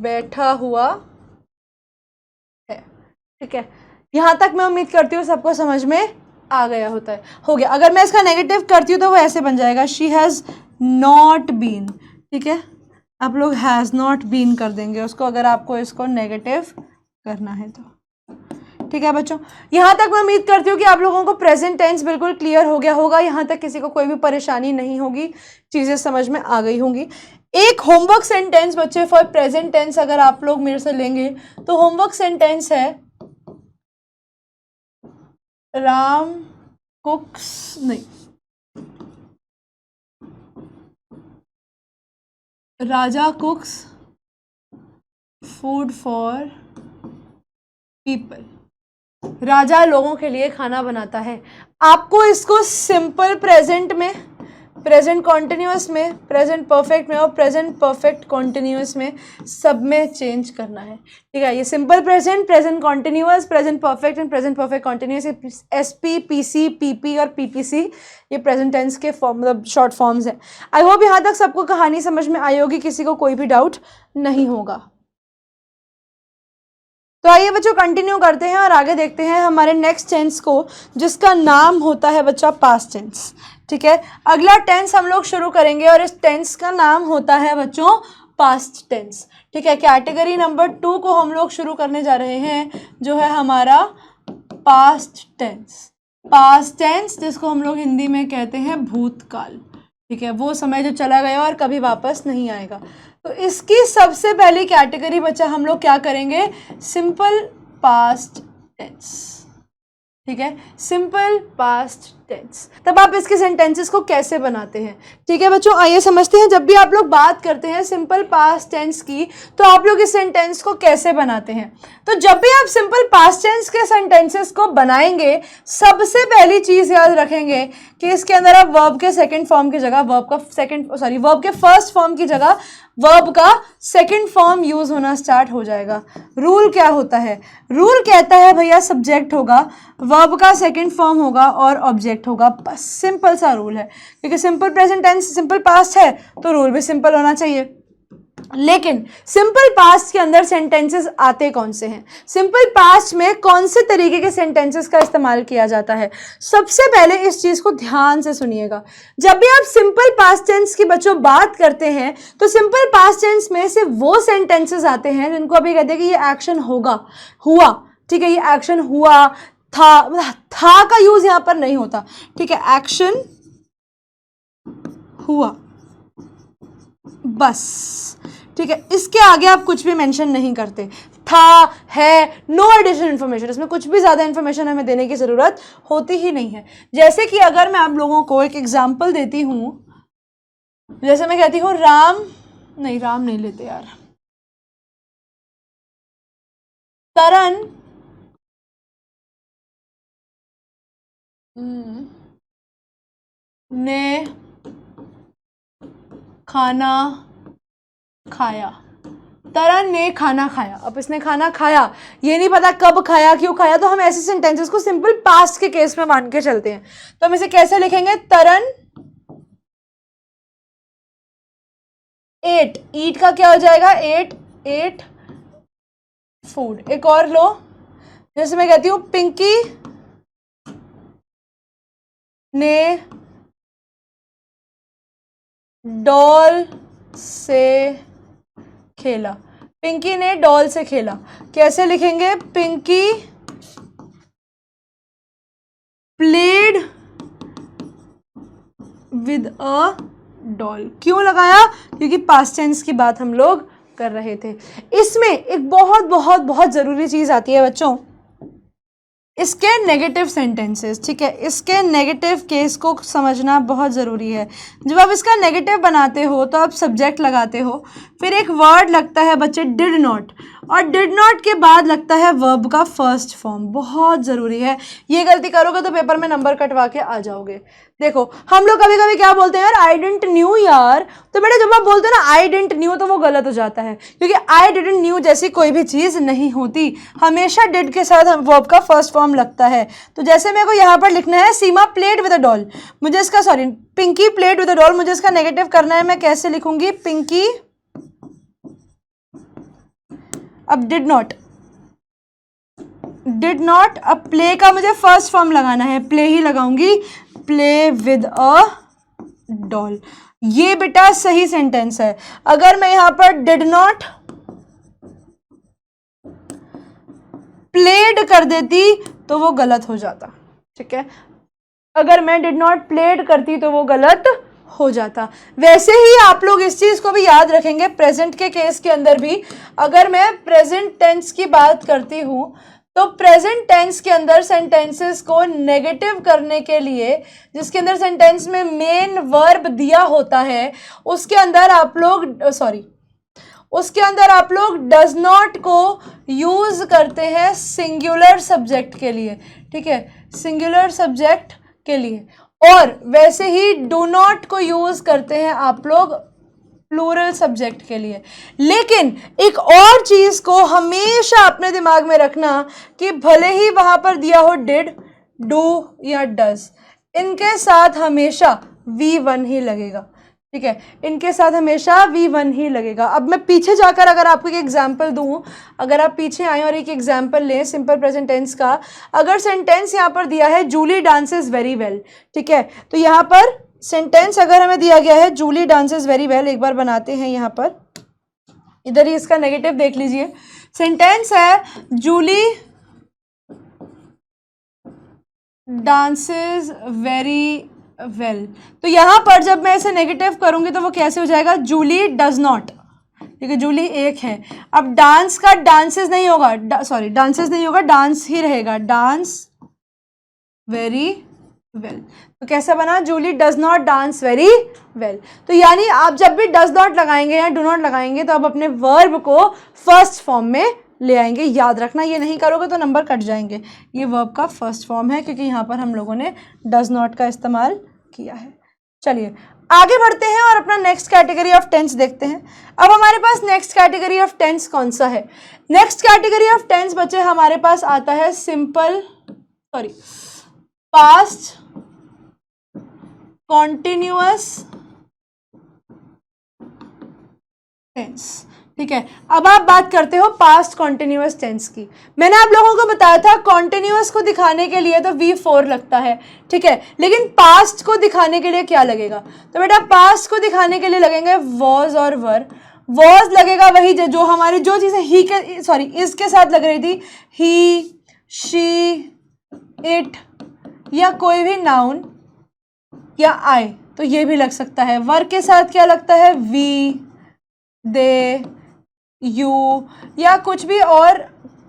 बैठा हुआ है, ठीक है। यहां तक मैं उम्मीद करती हूँ सबको समझ में आ गया होता है, हो गया। अगर मैं इसका नेगेटिव करती हूँ तो वो ऐसे बन जाएगा, शी हैज़ नॉट बीन, ठीक है, आप लोग हैज़ नॉट बीन कर देंगे उसको, अगर आपको इसको नेगेटिव करना है तो, ठीक है बच्चों। यहां तक मैं उम्मीद करती हूँ कि आप लोगों को प्रेजेंट टेंस बिल्कुल क्लियर हो गया होगा, यहां तक किसी को कोई भी परेशानी नहीं होगी, चीजें समझ में आ गई होंगी। एक होमवर्क सेंटेंस बच्चे फॉर प्रेजेंट टेंस अगर आप लोग मेरे से लेंगे तो होमवर्क सेंटेंस है राम कुक्स, नहीं, राजा कुक्स फूड फॉर पीपल। राजा लोगों के लिए खाना बनाता है। आपको इसको सिंपल प्रेजेंट में, प्रेजेंट कॉन्टिन्यूअस में, प्रेजेंट परफेक्ट में और प्रेजेंट परफेक्ट कॉन्टिन्यूअस में सब में चेंज करना है, ठीक है। ये simple present, present continuous, present perfect and present perfect continuous, SP, PC, PP और PPC ये प्रेजेंट टेंस के फॉर्म, मतलब शॉर्ट फॉर्म्स हैं। आई होप यहाँ तक सबको कहानी समझ में आई होगी, किसी को कोई भी डाउट नहीं होगा। तो आइए बच्चों कंटिन्यू करते हैं और आगे देखते हैं हमारे नेक्स्ट टेंस को, जिसका नाम होता है बच्चा पास्ट टेंस, ठीक है। अगला टेंस हम लोग शुरू करेंगे और इस टेंस का नाम होता है बच्चों पास्ट टेंस, ठीक है। कैटेगरी नंबर 2 को हम लोग शुरू करने जा रहे हैं, जो है हमारा पास्ट टेंस। पास्ट टेंस जिसको हम लोग हिंदी में कहते हैं भूतकाल, ठीक है, वो समय जो चला गया और कभी वापस नहीं आएगा। तो इसकी सबसे पहली कैटेगरी बच्चा हम लोग क्या करेंगे, सिंपल पास्ट टेंस, ठीक है, सिंपल पास्ट टेंस। तब आप इसके सेंटेंसेस को कैसे बनाते हैं, ठीक है बच्चों, आइए समझते हैं। जब भी आप लोग बात करते हैं सिंपल पास्ट टेंस की, तो आप लोग इस सेंटेंस को कैसे बनाते हैं। तो जब भी आप सिंपल पास्ट टेंस के सेंटेंसेस को बनाएंगे, सबसे पहली चीज याद रखेंगे कि इसके अंदर आप वर्ब के सेकंड फॉर्म की जगह वर्ब के फर्स्ट फॉर्म की जगह वर्ब का सेकंड फॉर्म यूज होना स्टार्ट हो जाएगा। रूल क्या होता है, रूल कहता है भैया सब्जेक्ट होगा, वर्ब का सेकंड फॉर्म होगा और ऑब्जेक्ट होगा, बस सिंपल सा रूल है। क्योंकि simple present tense simple past है तो रूल भी सिंपल होना चाहिए। लेकिन सिंपल पास्ट के अंदर सेंटेंसेस आते कौन से हैं, सिंपल पास्ट में कौन से तरीके के सेंटेंसेस का इस्तेमाल किया जाता है। सबसे पहले इस चीज को ध्यान से सुनिएगा, जब भी आप सिंपल पास्ट टेंस की बच्चों बात करते हैं तो सिंपल पास्ट टेंस में से वो सेंटेंसेस आते हैं जिनको अभी कहते हैं कि ये एक्शन होगा, हुआ, ठीक है, ये एक्शन हुआ, था का यूज यहां पर नहीं होता, ठीक है, एक्शन हुआ बस, ठीक है, इसके आगे आप कुछ भी मेंशन नहीं करते। था, है, नो एडिशनल इन्फॉर्मेशन, इसमें कुछ भी ज़्यादा इन्फॉर्मेशन हमें देने की ज़रूरत होती ही नहीं है। जैसे कि अगर मैं आप लोगों को एक एग्जाम्पल देती हूँ, जैसे मैं कहती हूँ राम नहीं लेते यार, तरन ने खाना खाया, तरन ने खाना खाया। अब इसने खाना खाया, ये नहीं पता कब खाया, क्यों खाया, तो हम ऐसे सेंटेंसेस को सिंपल पास्ट के केस में मान के चलते हैं। तो हम इसे कैसे लिखेंगे, तरन एट, ईट का क्या हो जाएगा, एट फूड। एक और लो, जैसे मैं कहती हूं पिंकी ने डॉल से खेला, पिंकी ने डॉल से खेला। कैसे लिखेंगे, Pinky played with a doll. क्यों लगाया, क्योंकि पास्ट टेंस की बात हम लोग कर रहे थे। इसमें एक बहुत बहुत बहुत जरूरी चीज आती है बच्चों, इसके नेगेटिव सेंटेंसेस, ठीक है, इसके नेगेटिव केस को समझना बहुत ज़रूरी है। जब आप इसका नेगेटिव बनाते हो तो आप सब्जेक्ट लगाते हो, फिर एक वर्ड लगता है बच्चे डिड नॉट, और डिड नॉट के बाद लगता है वर्ब का फर्स्ट फॉर्म। बहुत ज़रूरी है, ये गलती करोगे तो पेपर में नंबर कटवा के आ जाओगे। देखो हम लोग कभी कभी क्या बोलते हैं, यार आई डिडंट न्यू यार, तो बेटा जब आप बोलते हो ना आई डिडंट न्यू तो वो गलत हो जाता है, क्योंकि आई डिडंट न्यू जैसी कोई भी चीज़ नहीं होती, हमेशा डिड के साथ वर्ब का फर्स्ट फॉर्म लगता है। तो जैसे मेरे को यहाँ पर लिखना है Seema played with a doll, मुझे इसका sorry Pinky played with a doll, मुझे इसका नेगेटिव करना है, मैं कैसे लिखूंगी, पिंकी, अब डिड नॉट, अब प्ले का मुझे फर्स्ट फॉर्म लगाना है, प्ले ही लगाऊंगी, प्ले विद अ डॉल। ये बेटा सही सेंटेंस है। अगर मैं यहां पर डिड नॉट प्लेड कर देती तो वो गलत हो जाता, ठीक है, अगर मैं डिड नॉट प्लेड करती तो वो गलत हो जाता। वैसे ही आप लोग इस चीज को भी याद रखेंगे प्रेजेंट के केस के अंदर भी, अगर मैं प्रेजेंट टेंस की बात करती हूं तो प्रेजेंट टेंस के अंदर सेंटेंसेस को नेगेटिव करने के लिए, जिसके अंदर सेंटेंस में मेन वर्ब दिया होता है, उसके अंदर आप लोग डज नॉट को यूज करते हैं सिंगुलर सब्जेक्ट के लिए, ठीक है, सिंगुलर सब्जेक्ट के लिए, और वैसे ही डू नॉट को यूज करते हैं आप लोग प्लूरल सब्जेक्ट के लिए। लेकिन एक और चीज को हमेशा अपने दिमाग में रखना कि भले ही वहां पर दिया हो डिड, डू या डज, इनके साथ हमेशा V1 ही लगेगा, ठीक है, इनके साथ हमेशा V1 ही लगेगा। अब मैं पीछे जाकर अगर आपको एक एग्जाम्पल दूं, अगर आप पीछे आए और एक एग्जाम्पल लें सिंपल प्रेजेंट टेंस का, अगर सेंटेंस यहाँ पर दिया है जूली डांसेस वेरी वेल, ठीक है, तो यहाँ पर सेंटेंस अगर हमें दिया गया है जूली डांसेस वेरी वेल, एक बार बनाते हैं यहाँ पर, इधर ही इसका नेगेटिव देख लीजिए, सेंटेंस है जूली डांसेस वेरी वेल, तो यहां पर जब मैं इसे नेगेटिव करूंगी तो वो कैसे हो जाएगा, जूली डज नॉट, ठीक है, जूली एक है, अब डांस का डांसेस नहीं होगा, डांसेस नहीं होगा, डांस ही रहेगा, डांस वेरी वेल, तो कैसा बना, Julie does not dance very well. तो यानी आप जब भी डज नॉट लगाएंगे या डू नॉट लगाएंगे तो आप अपने वर्ब को फर्स्ट फॉर्म में ले आएंगे। याद रखना, ये नहीं करोगे तो नंबर कट जाएंगे। ये वर्ब का फर्स्ट फॉर्म है क्योंकि यहाँ पर हम लोगों ने डज नॉट का इस्तेमाल किया है। चलिए आगे बढ़ते हैं और अपना नेक्स्ट कैटेगरी ऑफ टेंस देखते हैं। अब हमारे पास नेक्स्ट कैटेगरी ऑफ टेंस कौन सा है, नेक्स्ट कैटेगरी ऑफ टेंस बच्चे हमारे पास आता है पास्ट कॉन्टिन्यूअस टेंस, ठीक है। अब आप बात करते हो पास्ट कॉन्टिन्यूअस टेंस की। मैंने आप लोगों को बताया था कॉन्टिन्यूअस को दिखाने के लिए तो V4 लगता है, ठीक है, लेकिन पास्ट को दिखाने के लिए क्या लगेगा, तो बेटा पास्ट को दिखाने के लिए लगेंगे वॉज और वर। वॉज लगेगा वही जो हमारी जो चीजें इसके साथ लग रही थी, ही, शी, इट या कोई भी नाउन या आई, तो ये भी लग सकता है। वर्क के साथ क्या लगता है, वी, दे यू, या कुछ भी और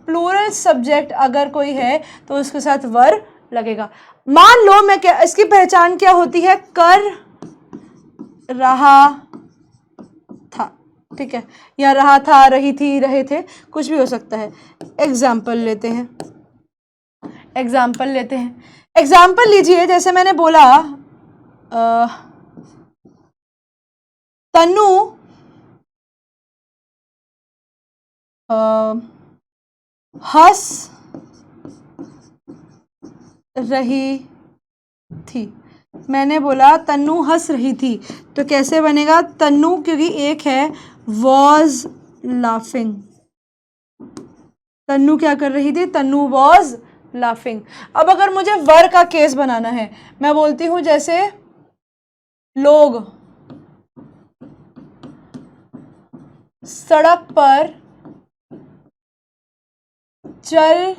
प्लूरल सब्जेक्ट अगर कोई है तो उसके साथ वर लगेगा। मान लो मैं क्या, इसकी पहचान क्या होती है, कर रहा था, ठीक है, या रहा था, रही थी, रहे थे, कुछ भी हो सकता है। एग्जाम्पल लेते हैं, एग्जाम्पल लीजिए। जैसे मैंने बोला तन्नू हंस रही थी। मैंने बोला तन्नू हंस रही थी, तो कैसे बनेगा, तन्नू क्योंकि एक है वॉज लाफिंग, तन्नू क्या कर रही थी, तन्नू वॉज लाफिंग। अब अगर मुझे वर का केस बनाना है, मैं बोलती हूं जैसे लोग सड़क पर चल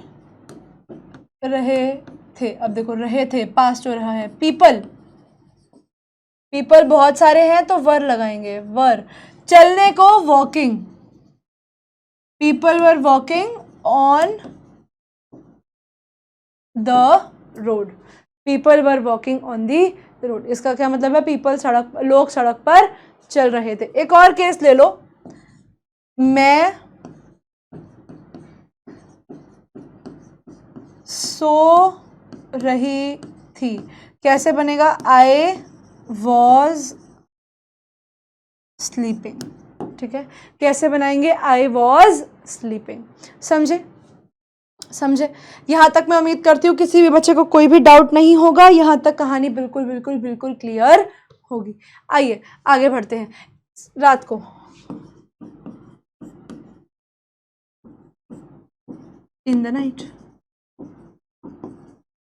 रहे थे। अब देखो रहे थे, पास्ट हो रहा है। पीपल बहुत सारे हैं तो वर लगाएंगे, वर। चलने को walking, people were walking on the road, people were walking on the road. इसका क्या मतलब है, लोग सड़क पर चल रहे थे। एक और केस ले लो, मैं सो रही थी, कैसे बनेगा, आई वॉज स्लीपिंग, ठीक है। कैसे बनाएंगे, आई वॉज स्लीपिंग। समझे? यहां तक मैं उम्मीद करती हूँ किसी भी बच्चे को कोई भी डाउट नहीं होगा। यहां तक कहानी बिल्कुल बिल्कुल बिल्कुल क्लियर होगी। आइए आगे बढ़ते हैं। रात को इन द नाइट,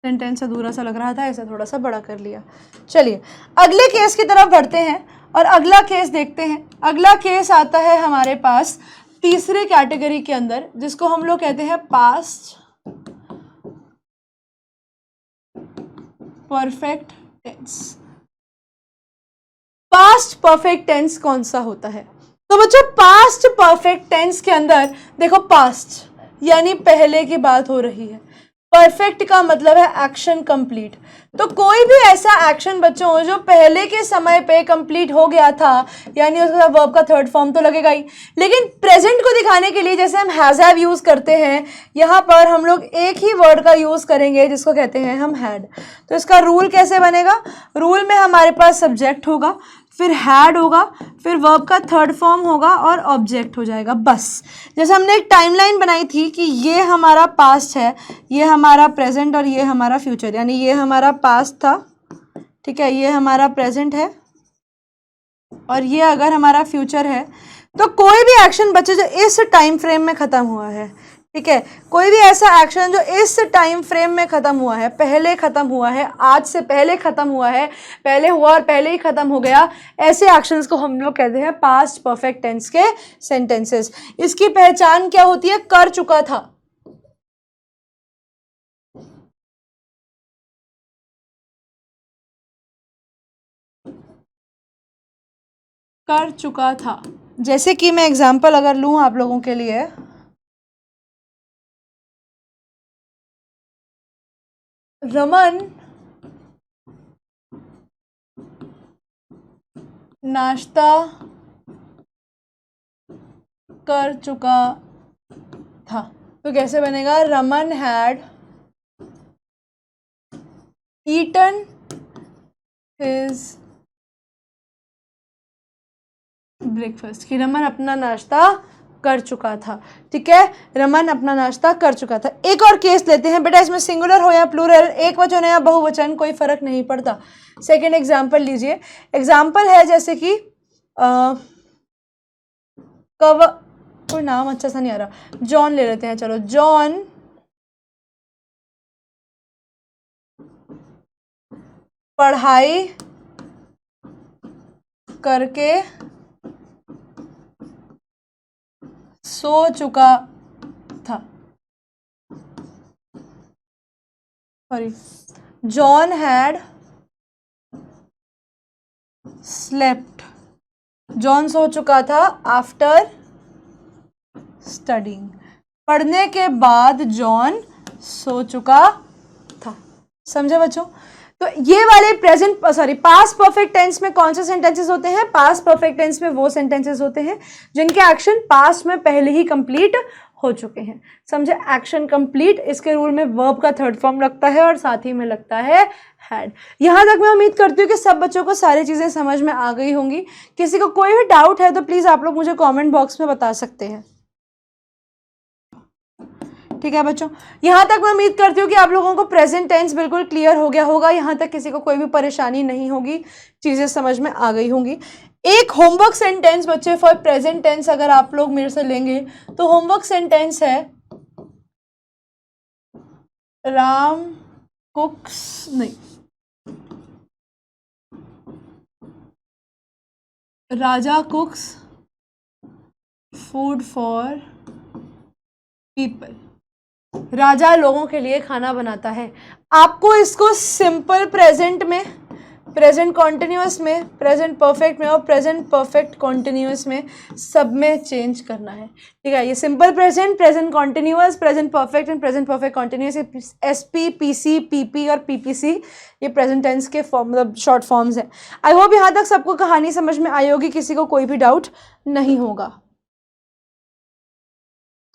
सेंटेंस अधूरा सा लग रहा था, ऐसा थोड़ा सा बड़ा कर लिया। चलिए अगले केस की तरफ बढ़ते हैं और अगला केस देखते हैं। अगला केस आता है हमारे पास तीसरे कैटेगरी के अंदर, जिसको हम लोग कहते हैं past perfect tense. Past perfect tense कौन सा होता है, तो बच्चों पास्ट परफेक्ट टेंस के अंदर देखो, पास्ट यानी पहले की बात हो रही है, परफेक्ट का मतलब है एक्शन कंप्लीट। तो कोई भी ऐसा एक्शन बच्चों जो पहले के समय पे कंप्लीट हो गया था, यानी उसका वर्ब का थर्ड फॉर्म तो लगेगा ही। लेकिन प्रेजेंट को दिखाने के लिए जैसे हम हैज हैव यूज करते हैं, यहां पर हम लोग एक ही वर्ड का यूज करेंगे जिसको कहते हैं हम हैड। तो इसका रूल कैसे बनेगा, रूल में हमारे पास सब्जेक्ट होगा, फिर हैड होगा, फिर वर्ब का थर्ड फॉर्म होगा और ऑब्जेक्ट हो जाएगा, बस। जैसे हमने एक टाइमलाइन बनाई थी कि ये हमारा पास्ट है, ये हमारा प्रेजेंट और ये हमारा फ्यूचर, यानी ये हमारा पास्ट था, ठीक है, ये हमारा प्रेजेंट है और ये अगर हमारा फ्यूचर है, तो कोई भी एक्शन बच्चे जो इस टाइम फ्रेम में खत्म हुआ है, ठीक है, कोई भी ऐसा एक्शन जो इस टाइम फ्रेम में खत्म हुआ है, पहले खत्म हुआ है, आज से पहले खत्म हुआ है, पहले हुआ और पहले ही खत्म हो गया, ऐसे एक्शंस को हम लोग कहते हैं पास्ट परफेक्ट टेंस के सेंटेंसेस। इसकी पहचान क्या होती है, कर चुका था, कर चुका था। जैसे कि मैं एग्जांपल अगर लूं आप लोगों के लिए, रमन नाश्ता कर चुका था, तो कैसे बनेगा, Raman had eaten his breakfast, कि रमन अपना नाश्ता कर चुका था, ठीक है, रमन अपना नाश्ता कर चुका था। एक और केस लेते हैं बेटा, इसमें सिंगुलर हो या प्लूरल, एक वचन हो या बहुवचन, कोई फर्क नहीं पड़ता। सेकेंड एग्जाम्पल लीजिए। एग्जाम्पल है जैसे कि कोई नाम अच्छा सा नहीं आ रहा, जॉन ले लेते हैं, चलो, जॉन पढ़ाई करके सो चुका था, sorry, John had slept, John सो चुका था आफ्टर स्टडिंग, पढ़ने के बाद जॉन सो चुका था। समझे बच्चों? तो ये वाले पास्ट परफेक्ट टेंस में कौन से सेंटेंसेस होते हैं? पास्ट परफेक्ट टेंस में वो सेंटेंसेस होते हैं जिनके एक्शन पास्ट में पहले ही कंप्लीट हो चुके हैं। समझे? एक्शन कंप्लीट, इसके रूल में वर्ब का थर्ड फॉर्म लगता है और साथ ही में लगता है हैड। यहां तक मैं उम्मीद करती हूँ कि सब बच्चों को सारी चीजें समझ में आ गई होंगी। किसी को कोई भी डाउट है तो प्लीज आप लोग मुझे कॉमेंट बॉक्स में बता सकते हैं। ठीक है बच्चों, यहां तक मैं उम्मीद करती हूँ कि आप लोगों को प्रेजेंट टेंस बिल्कुल क्लियर हो गया होगा। यहां तक किसी को कोई भी परेशानी नहीं होगी, चीजें समझ में आ गई होंगी। एक होमवर्क सेंटेंस बच्चे फॉर प्रेजेंट टेंस अगर आप लोग मेरे से लेंगे तो होमवर्क सेंटेंस है राम कुक्स नहीं, राजा कुक्स फूड फॉर पीपल। राजा लोगों के लिए खाना बनाता है। आपको इसको सिंपल प्रेजेंट में, प्रेजेंट कॉन्टिन्यूअस में, प्रेजेंट परफेक्ट में और प्रेजेंट परफेक्ट कॉन्टिन्यूअस में सब में चेंज करना है। ठीक है, ये simple present, present continuous, present perfect and present perfect continuous, SP, PC, PP और पीपीसी ये प्रेजेंट टेंस के फॉर्म मतलब शॉर्ट फॉर्म्स हैं। आई होप यहाँ तक सबको कहानी समझ में आई होगी, किसी को कोई भी डाउट नहीं होगा।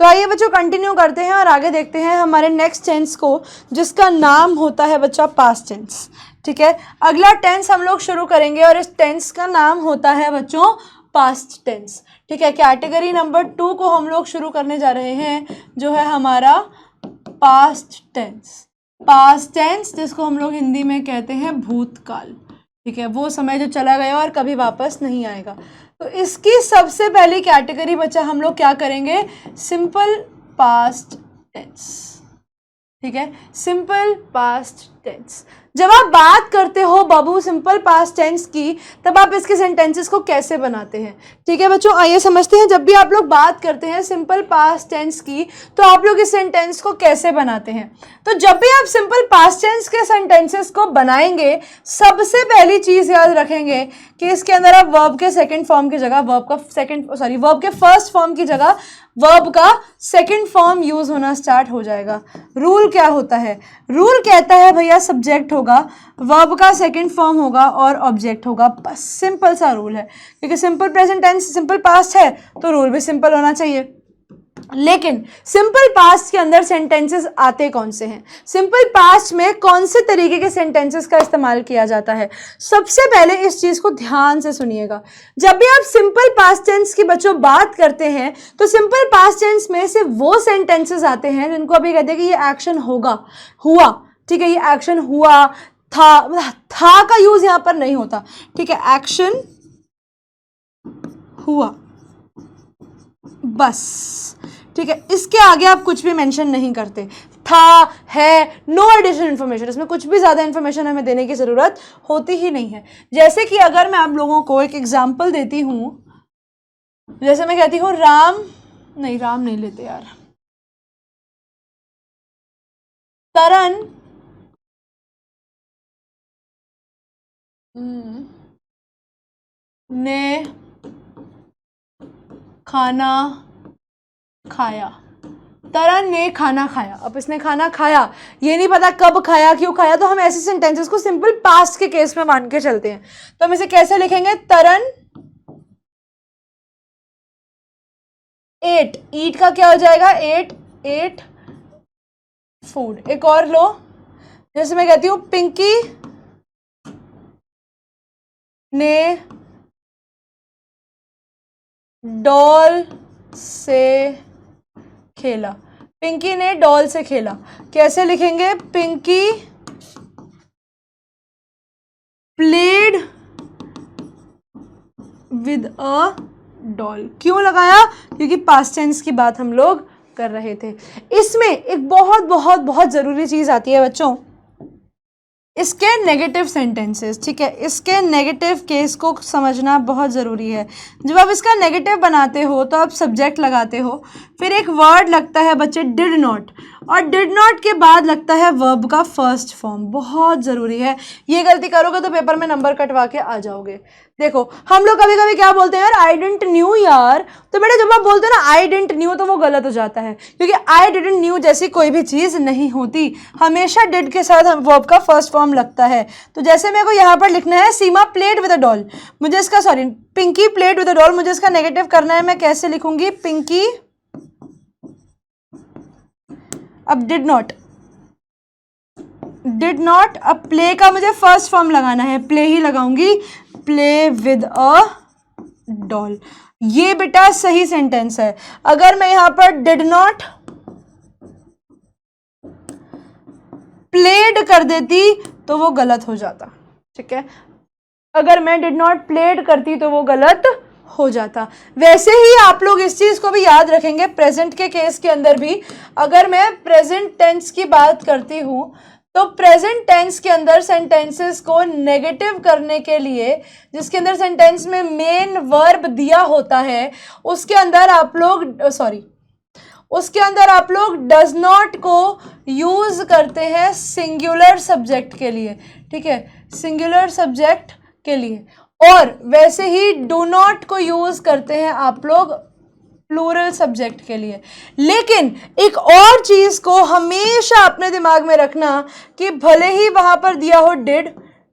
तो आइए बच्चों कंटिन्यू करते हैं और आगे देखते हैं हमारे नेक्स्ट टेंस को, जिसका नाम होता है बच्चा पास्ट टेंस। ठीक है, अगला टेंस हम लोग शुरू करेंगे और इस टेंस का नाम होता है बच्चों पास्ट टेंस। ठीक है, कैटेगरी नंबर 2 को हम लोग शुरू करने जा रहे हैं, जो है हमारा पास्ट टेंस। पास्ट टेंस जिसको हम लोग हिंदी में कहते हैं भूतकाल। ठीक है, वो समय जो चला गया और कभी वापस नहीं आएगा। तो इसकी सबसे पहली कैटेगरी बच्चा हम लोग क्या करेंगे? Simple past tense. ठीक है, सिंपल पास्ट टेंस। जब आप बात करते हो बाबू सिंपल पास्ट टेंस की, तब आप इसके सेंटेंसेस को कैसे बनाते हैं? ठीक है बच्चों, आइए समझते हैं। जब भी आप लोग बात करते हैं सिंपल पास्ट टेंस की, तो आप लोग इस सेंटेंस को कैसे बनाते हैं? तो जब भी आप सिंपल पास्ट टेंस के सेंटेंसेस को बनाएंगे, सबसे पहली चीज याद रखेंगे कि इसके अंदर आप वर्ब के सेकंड फॉर्म की जगह वर्ब के फर्स्ट फॉर्म की जगह वर्ब का सेकंड फॉर्म यूज होना स्टार्ट हो जाएगा। रूल क्या होता है? रूल कहता है भैया सब्जेक्ट होगा, वर्ब का सेकंड फॉर्म होगा और ऑब्जेक्ट होगा। बस सिंपल सा रूल है, क्योंकि simple present tense simple past है तो रूल भी सिंपल होना चाहिए। लेकिन सिंपल पास्ट के अंदर सेंटेंसेस आते कौन से हैं? सिंपल पास्ट में कौन से तरीके के सेंटेंसेस का इस्तेमाल किया जाता है? सबसे पहले इस चीज को ध्यान से सुनिएगा। जब भी आप सिंपल पास्ट टेंस की बच्चों बात करते हैं, तो सिंपल पास्ट टेंस में से वो सेंटेंसेस आते हैं जिनको अभी कहते हैं कि ये एक्शन होगा, हुआ। ठीक है, ये एक्शन हुआ, था का यूज यहां पर नहीं होता। ठीक है, एक्शन हुआ बस। ठीक है, इसके आगे आप कुछ भी मेंशन नहीं करते। था, है, नो एडिशनल इन्फॉर्मेशन, इसमें कुछ भी ज्यादा इन्फॉर्मेशन हमें देने की जरूरत होती ही नहीं है। जैसे कि अगर मैं आप लोगों को एक एग्जांपल देती हूं, जैसे मैं कहती हूं राम नहीं लेते यार, तरन ने खाना खाया। तरन ने खाना खाया। अब इसने खाना खाया, ये नहीं पता कब खाया, क्यों खाया, तो हम ऐसे सेंटेंसेस को सिंपल पास्ट के केस में मान के चलते हैं। तो हम इसे कैसे लिखेंगे? तरन एट, ईट का क्या हो जाएगा? Ate food. एक और लो, जैसे मैं कहती हूं पिंकी ने डॉल से खेला। पिंकी ने डॉल से खेला, कैसे लिखेंगे? Pinky played with a doll. क्यों लगाया? क्योंकि पास्ट टेंस की बात हम लोग कर रहे थे। इसमें एक बहुत बहुत बहुत जरूरी चीज आती है बच्चों, इसके नेगेटिव सेंटेंसेस, ठीक है, इसके नेगेटिव केस को समझना बहुत ज़रूरी है। जब आप इसका नेगेटिव बनाते हो तो आप सब्जेक्ट लगाते हो, फिर एक वर्ड लगता है बच्चे डिड नॉट, और डिड नॉट के बाद लगता है वर्ब का फर्स्ट फॉर्म। बहुत ज़रूरी है, ये गलती करोगे तो पेपर में नंबर कटवा के आ जाओगे। देखो हम लोग कभी कभी क्या बोलते हैं, यार आई डिडंट न्यू यार, तो बेटा जब आप बोलते हो ना आई डिडंट न्यू तो वो गलत हो जाता है, क्योंकि आई डिडंट न्यू जैसी कोई भी चीज़ नहीं होती, हमेशा डिड के साथ हम वर्ब का फर्स्ट फॉर्म लगता है। तो जैसे मेरे को यहाँ पर लिखना है Seema played with a doll, मुझे इसका sorry Pinky played with a doll, मुझे इसका नेगेटिव करना है, मैं कैसे लिखूंगी, पिंकी, अब डिड नॉट, अब प्ले का मुझे फर्स्ट फॉर्म लगाना है, प्ले ही लगाऊंगी, प्ले विद अ डॉल। ये बेटा सही सेंटेंस है। अगर मैं यहां पर डिड नॉट प्लेड कर देती तो वो गलत हो जाता, ठीक है, अगर मैं डिड नॉट प्लेड करती तो वो गलत हो जाता। वैसे ही आप लोग इस चीज को भी याद रखेंगे प्रेजेंट के केस के अंदर भी, अगर मैं प्रेजेंट टेंस की बात करती हूं तो प्रेजेंट टेंस के अंदर सेंटेंसेस को नेगेटिव करने के लिए, जिसके अंदर सेंटेंस में मेन वर्ब दिया होता है, उसके अंदर आप लोग डज नॉट को यूज करते हैं सिंगुलर सब्जेक्ट के लिए, ठीक है, सिंगुलर सब्जेक्ट के लिए, और वैसे ही डू नॉट को यूज करते हैं आप लोग प्लूरल सब्जेक्ट के लिए। लेकिन एक और चीज को हमेशा अपने दिमाग में रखना कि भले ही वहां पर दिया हो डिड,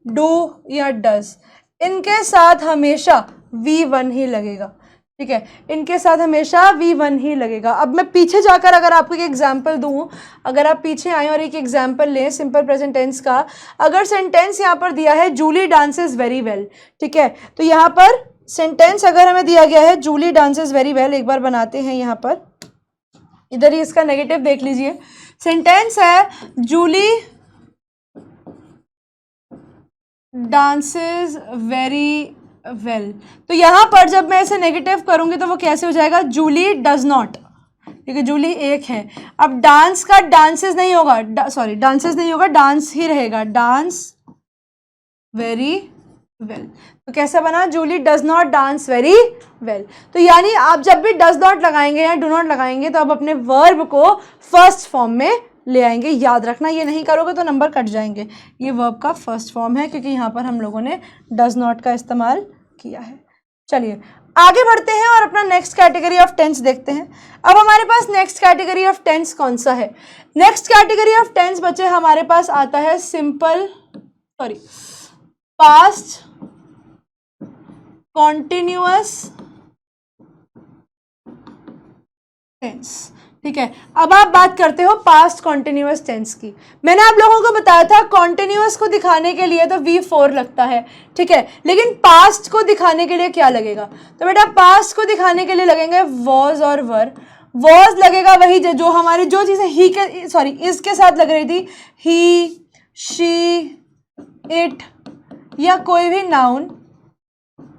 डू या डज, इनके साथ हमेशा V1 ही लगेगा, ठीक है, इनके साथ हमेशा V1 ही लगेगा। अब मैं पीछे जाकर अगर आपको एक एग्जाम्पल दूं, अगर आप पीछे आए और एक एग्जाम्पल लें सिंपल प्रेजेंट टेंस का, अगर सेंटेंस यहाँ पर दिया है जूली डांसेस वेरी वेल, ठीक है, तो यहाँ पर सेंटेंस अगर हमें दिया गया है जूली डांसेस वेरी वेल, एक बार बनाते हैं यहाँ पर, इधर ही इसका नेगेटिव देख लीजिए, सेंटेंस है जूली डांसेस वेरी वेल, तो यहां पर जब मैं इसे नेगेटिव करूंगी तो वो कैसे हो जाएगा, जूली डज नॉट, क्योंकि जूली एक है। अब डांस का डांसेस नहीं होगा, डांसेस नहीं होगा, डांस ही रहेगा, डांस वेरी वेल, तो कैसा बना, Julie does not dance very well. तो यानी आप जब भी डज नॉट लगाएंगे या डू नॉट लगाएंगे तो आप अपने वर्ब को फर्स्ट फॉर्म में ले आएंगे, याद रखना, ये नहीं करोगे तो नंबर कट जाएंगे। ये वर्ब का फर्स्ट फॉर्म है क्योंकि यहाँ पर हम लोगों ने डज नॉट का इस्तेमाल किया है। चलिए आगे बढ़ते हैं और अपना नेक्स्ट कैटेगरी ऑफ टेंस देखते हैं। अब हमारे पास नेक्स्ट कैटेगरी ऑफ टेंस कौन सा है, नेक्स्ट कैटेगरी ऑफ टेंस बच्चे हमारे पास आता है पास्ट कॉन्टिन्यूअस टेंस, ठीक है। अब आप बात करते हो पास्ट कॉन्टिन्यूअस टेंस की, मैंने आप लोगों को बताया था कॉन्टिन्यूअस को दिखाने के लिए तो V4 लगता है, ठीक है, लेकिन पास्ट को दिखाने के लिए क्या लगेगा, तो बेटा पास्ट को दिखाने के लिए लगेंगे वॉज और वर। वॉज लगेगा वही जो हमारी जो चीजें इसके साथ लग रही थी, ही, शी, इट, या कोई भी नाउन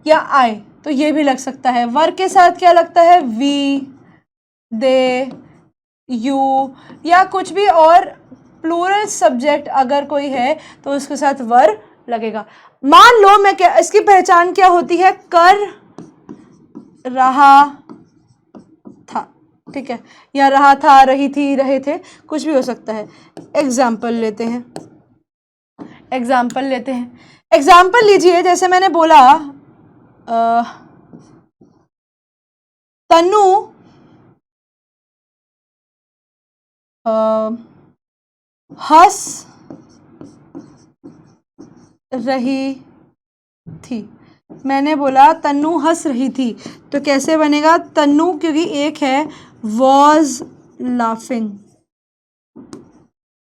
या आई, तो ये भी लग सकता है। वर के साथ क्या लगता है, वी, दे, यू, या कुछ भी और प्लूरल सब्जेक्ट अगर कोई है तो उसके साथ वर लगेगा। मान लो मैं क्या, इसकी पहचान क्या होती है, कर रहा था, ठीक है, या रहा था, रही थी, रहे थे, कुछ भी हो सकता है। एग्जाम्पल लेते हैं, एग्जाम्पल लीजिए, जैसे मैंने बोला तनु हंस रही थी, मैंने बोला तन्नू हंस रही थी, तो कैसे बनेगा, तन्नू क्योंकि एक है वॉज लाफिंग,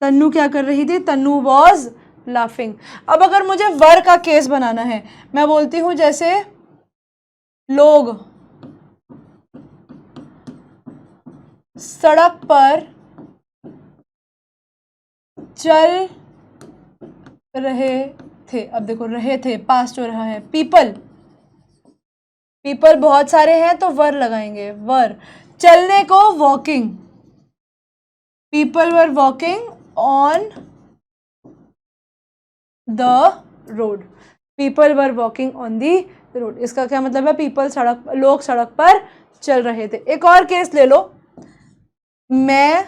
तन्नू क्या कर रही थी, तन्नू वॉज लाफिंग। अब अगर मुझे वर का केस बनाना है, मैं बोलती हूं जैसे लोग सड़क पर चल रहे थे, अब देखो रहे थे पास्ट हो रहा है, पीपल बहुत सारे हैं तो वर लगाएंगे, वर। चलने को walking, people were walking on the road, people were walking on the road. इसका क्या मतलब है, लोग सड़क पर चल रहे थे। एक और केस ले लो, मैं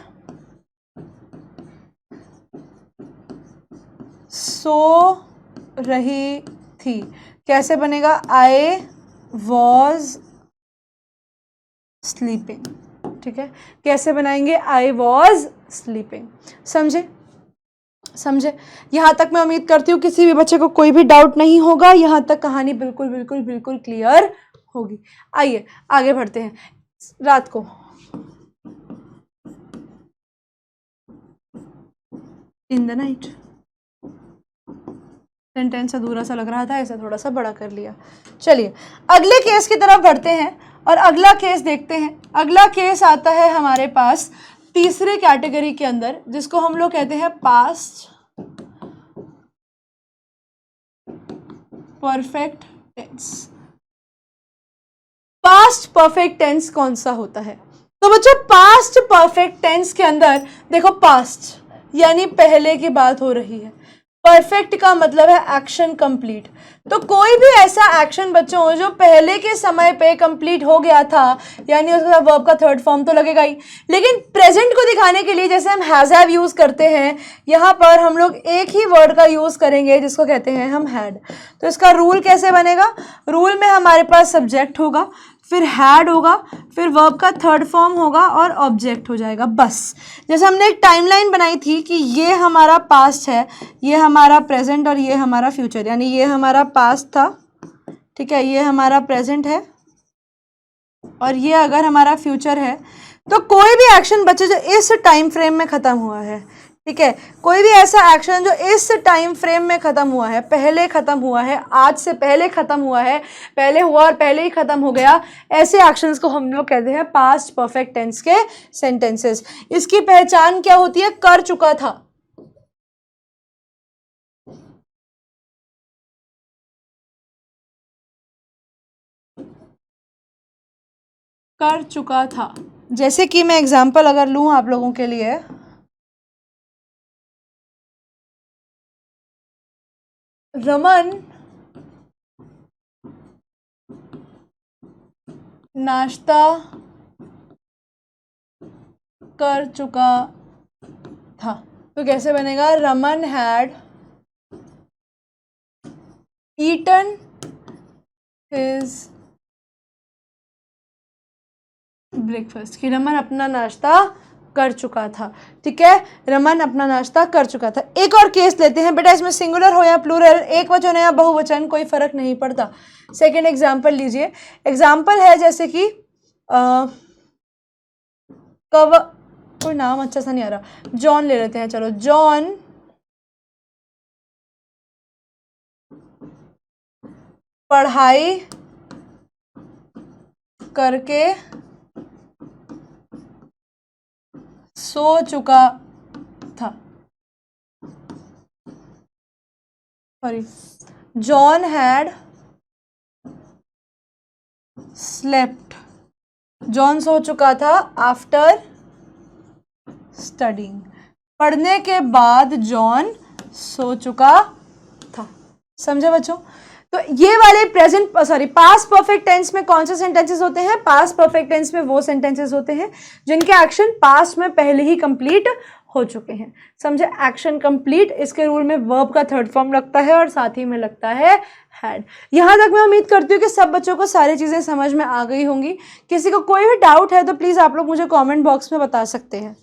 सो रही थी, कैसे बनेगा, आई वॉज स्लीपिंग। ठीक है, कैसे बनाएंगे, आई वॉज स्लीपिंग। समझे? यहां तक मैं उम्मीद करती हूँ किसी भी बच्चे को कोई भी डाउट नहीं होगा, यहां तक कहानी बिल्कुल बिल्कुल बिल्कुल क्लियर होगी। आइए आगे बढ़ते हैं। रात को इन द नाइट, सेंटेंस अधूरा सा लग रहा था, ऐसा थोड़ा सा बड़ा कर लिया। चलिए अगले केस की तरफ बढ़ते हैं और अगला केस देखते हैं। अगला केस आता है हमारे पास तीसरे कैटेगरी के अंदर, जिसको हम लोग कहते हैं past perfect tense. Past perfect tense कौन सा होता है? तो बच्चों पास्ट परफेक्ट टेंस के अंदर देखो, पास्ट यानी पहले की बात हो रही है, परफेक्ट का मतलब है एक्शन कंप्लीट। तो कोई भी ऐसा एक्शन बच्चों जो पहले के समय पे कंप्लीट हो गया था, यानी उसका वर्ब का थर्ड फॉर्म तो लगेगा ही। लेकिन प्रेजेंट को दिखाने के लिए जैसे हम हैज हैव यूज करते हैं, यहाँ पर हम लोग एक ही वर्ड का यूज करेंगे जिसको कहते हैं हम हैड। तो इसका रूल कैसे बनेगा, रूल में हमारे पास सब्जेक्ट होगा, फिर हैड होगा, फिर वर्ब का थर्ड फॉर्म होगा और ऑब्जेक्ट हो जाएगा। बस जैसे हमने एक टाइमलाइन बनाई थी कि ये हमारा पास्ट है, ये हमारा प्रेजेंट और ये हमारा फ्यूचर, यानी ये हमारा पास्ट था, ठीक है, ये हमारा प्रेजेंट है और ये अगर हमारा फ्यूचर है, तो कोई भी एक्शन बच्चे जो इस टाइम फ्रेम में खत्म हुआ है, ठीक है, कोई भी ऐसा एक्शन जो इस टाइम फ्रेम में खत्म हुआ है, पहले खत्म हुआ है, आज से पहले खत्म हुआ है, पहले हुआ और पहले ही खत्म हो गया, ऐसे एक्शंस को हम लोग कहते हैं पास्ट परफेक्ट टेंस के सेंटेंसेस। इसकी पहचान क्या होती है, कर चुका था। कर चुका था। जैसे कि मैं एग्जाम्पल अगर लूं आप लोगों के लिए, रमन नाश्ता कर चुका था। तो कैसे बनेगा, Raman had eaten his breakfast, कि रमन अपना नाश्ता कर चुका था। ठीक है, रमन अपना नाश्ता कर चुका था। एक और केस लेते हैं बेटा, इसमें सिंगुलर हो या प्लूरल, एक वचन हो या बहुवचन, कोई फर्क नहीं पड़ता। सेकंड एग्जाम्पल लीजिए। एग्जाम्पल है जैसे कि कोई नाम अच्छा सा नहीं आ रहा, जॉन ले लेते हैं, चलो, जॉन पढ़ाई करके सो चुका था। Sorry, John had slept, John सो चुका था आफ्टर स्टडिंग, पढ़ने के बाद जॉन सो चुका था। समझे बच्चों? तो ये वाले पास्ट परफेक्ट टेंस में कौन से सेंटेंसेस होते हैं, पास्ट परफेक्ट टेंस में वो सेंटेंसेस होते हैं जिनके एक्शन पास्ट में पहले ही कंप्लीट हो चुके हैं। समझे, एक्शन कंप्लीट, इसके रूल में वर्ब का थर्ड फॉर्म लगता है और साथ ही में लगता है हैड। यहां तक मैं उम्मीद करती हूँ कि सब बच्चों को सारी चीजें समझ में आ गई होंगी। किसी को कोई भी डाउट है तो प्लीज आप लोग मुझे कमेंट बॉक्स में बता सकते हैं।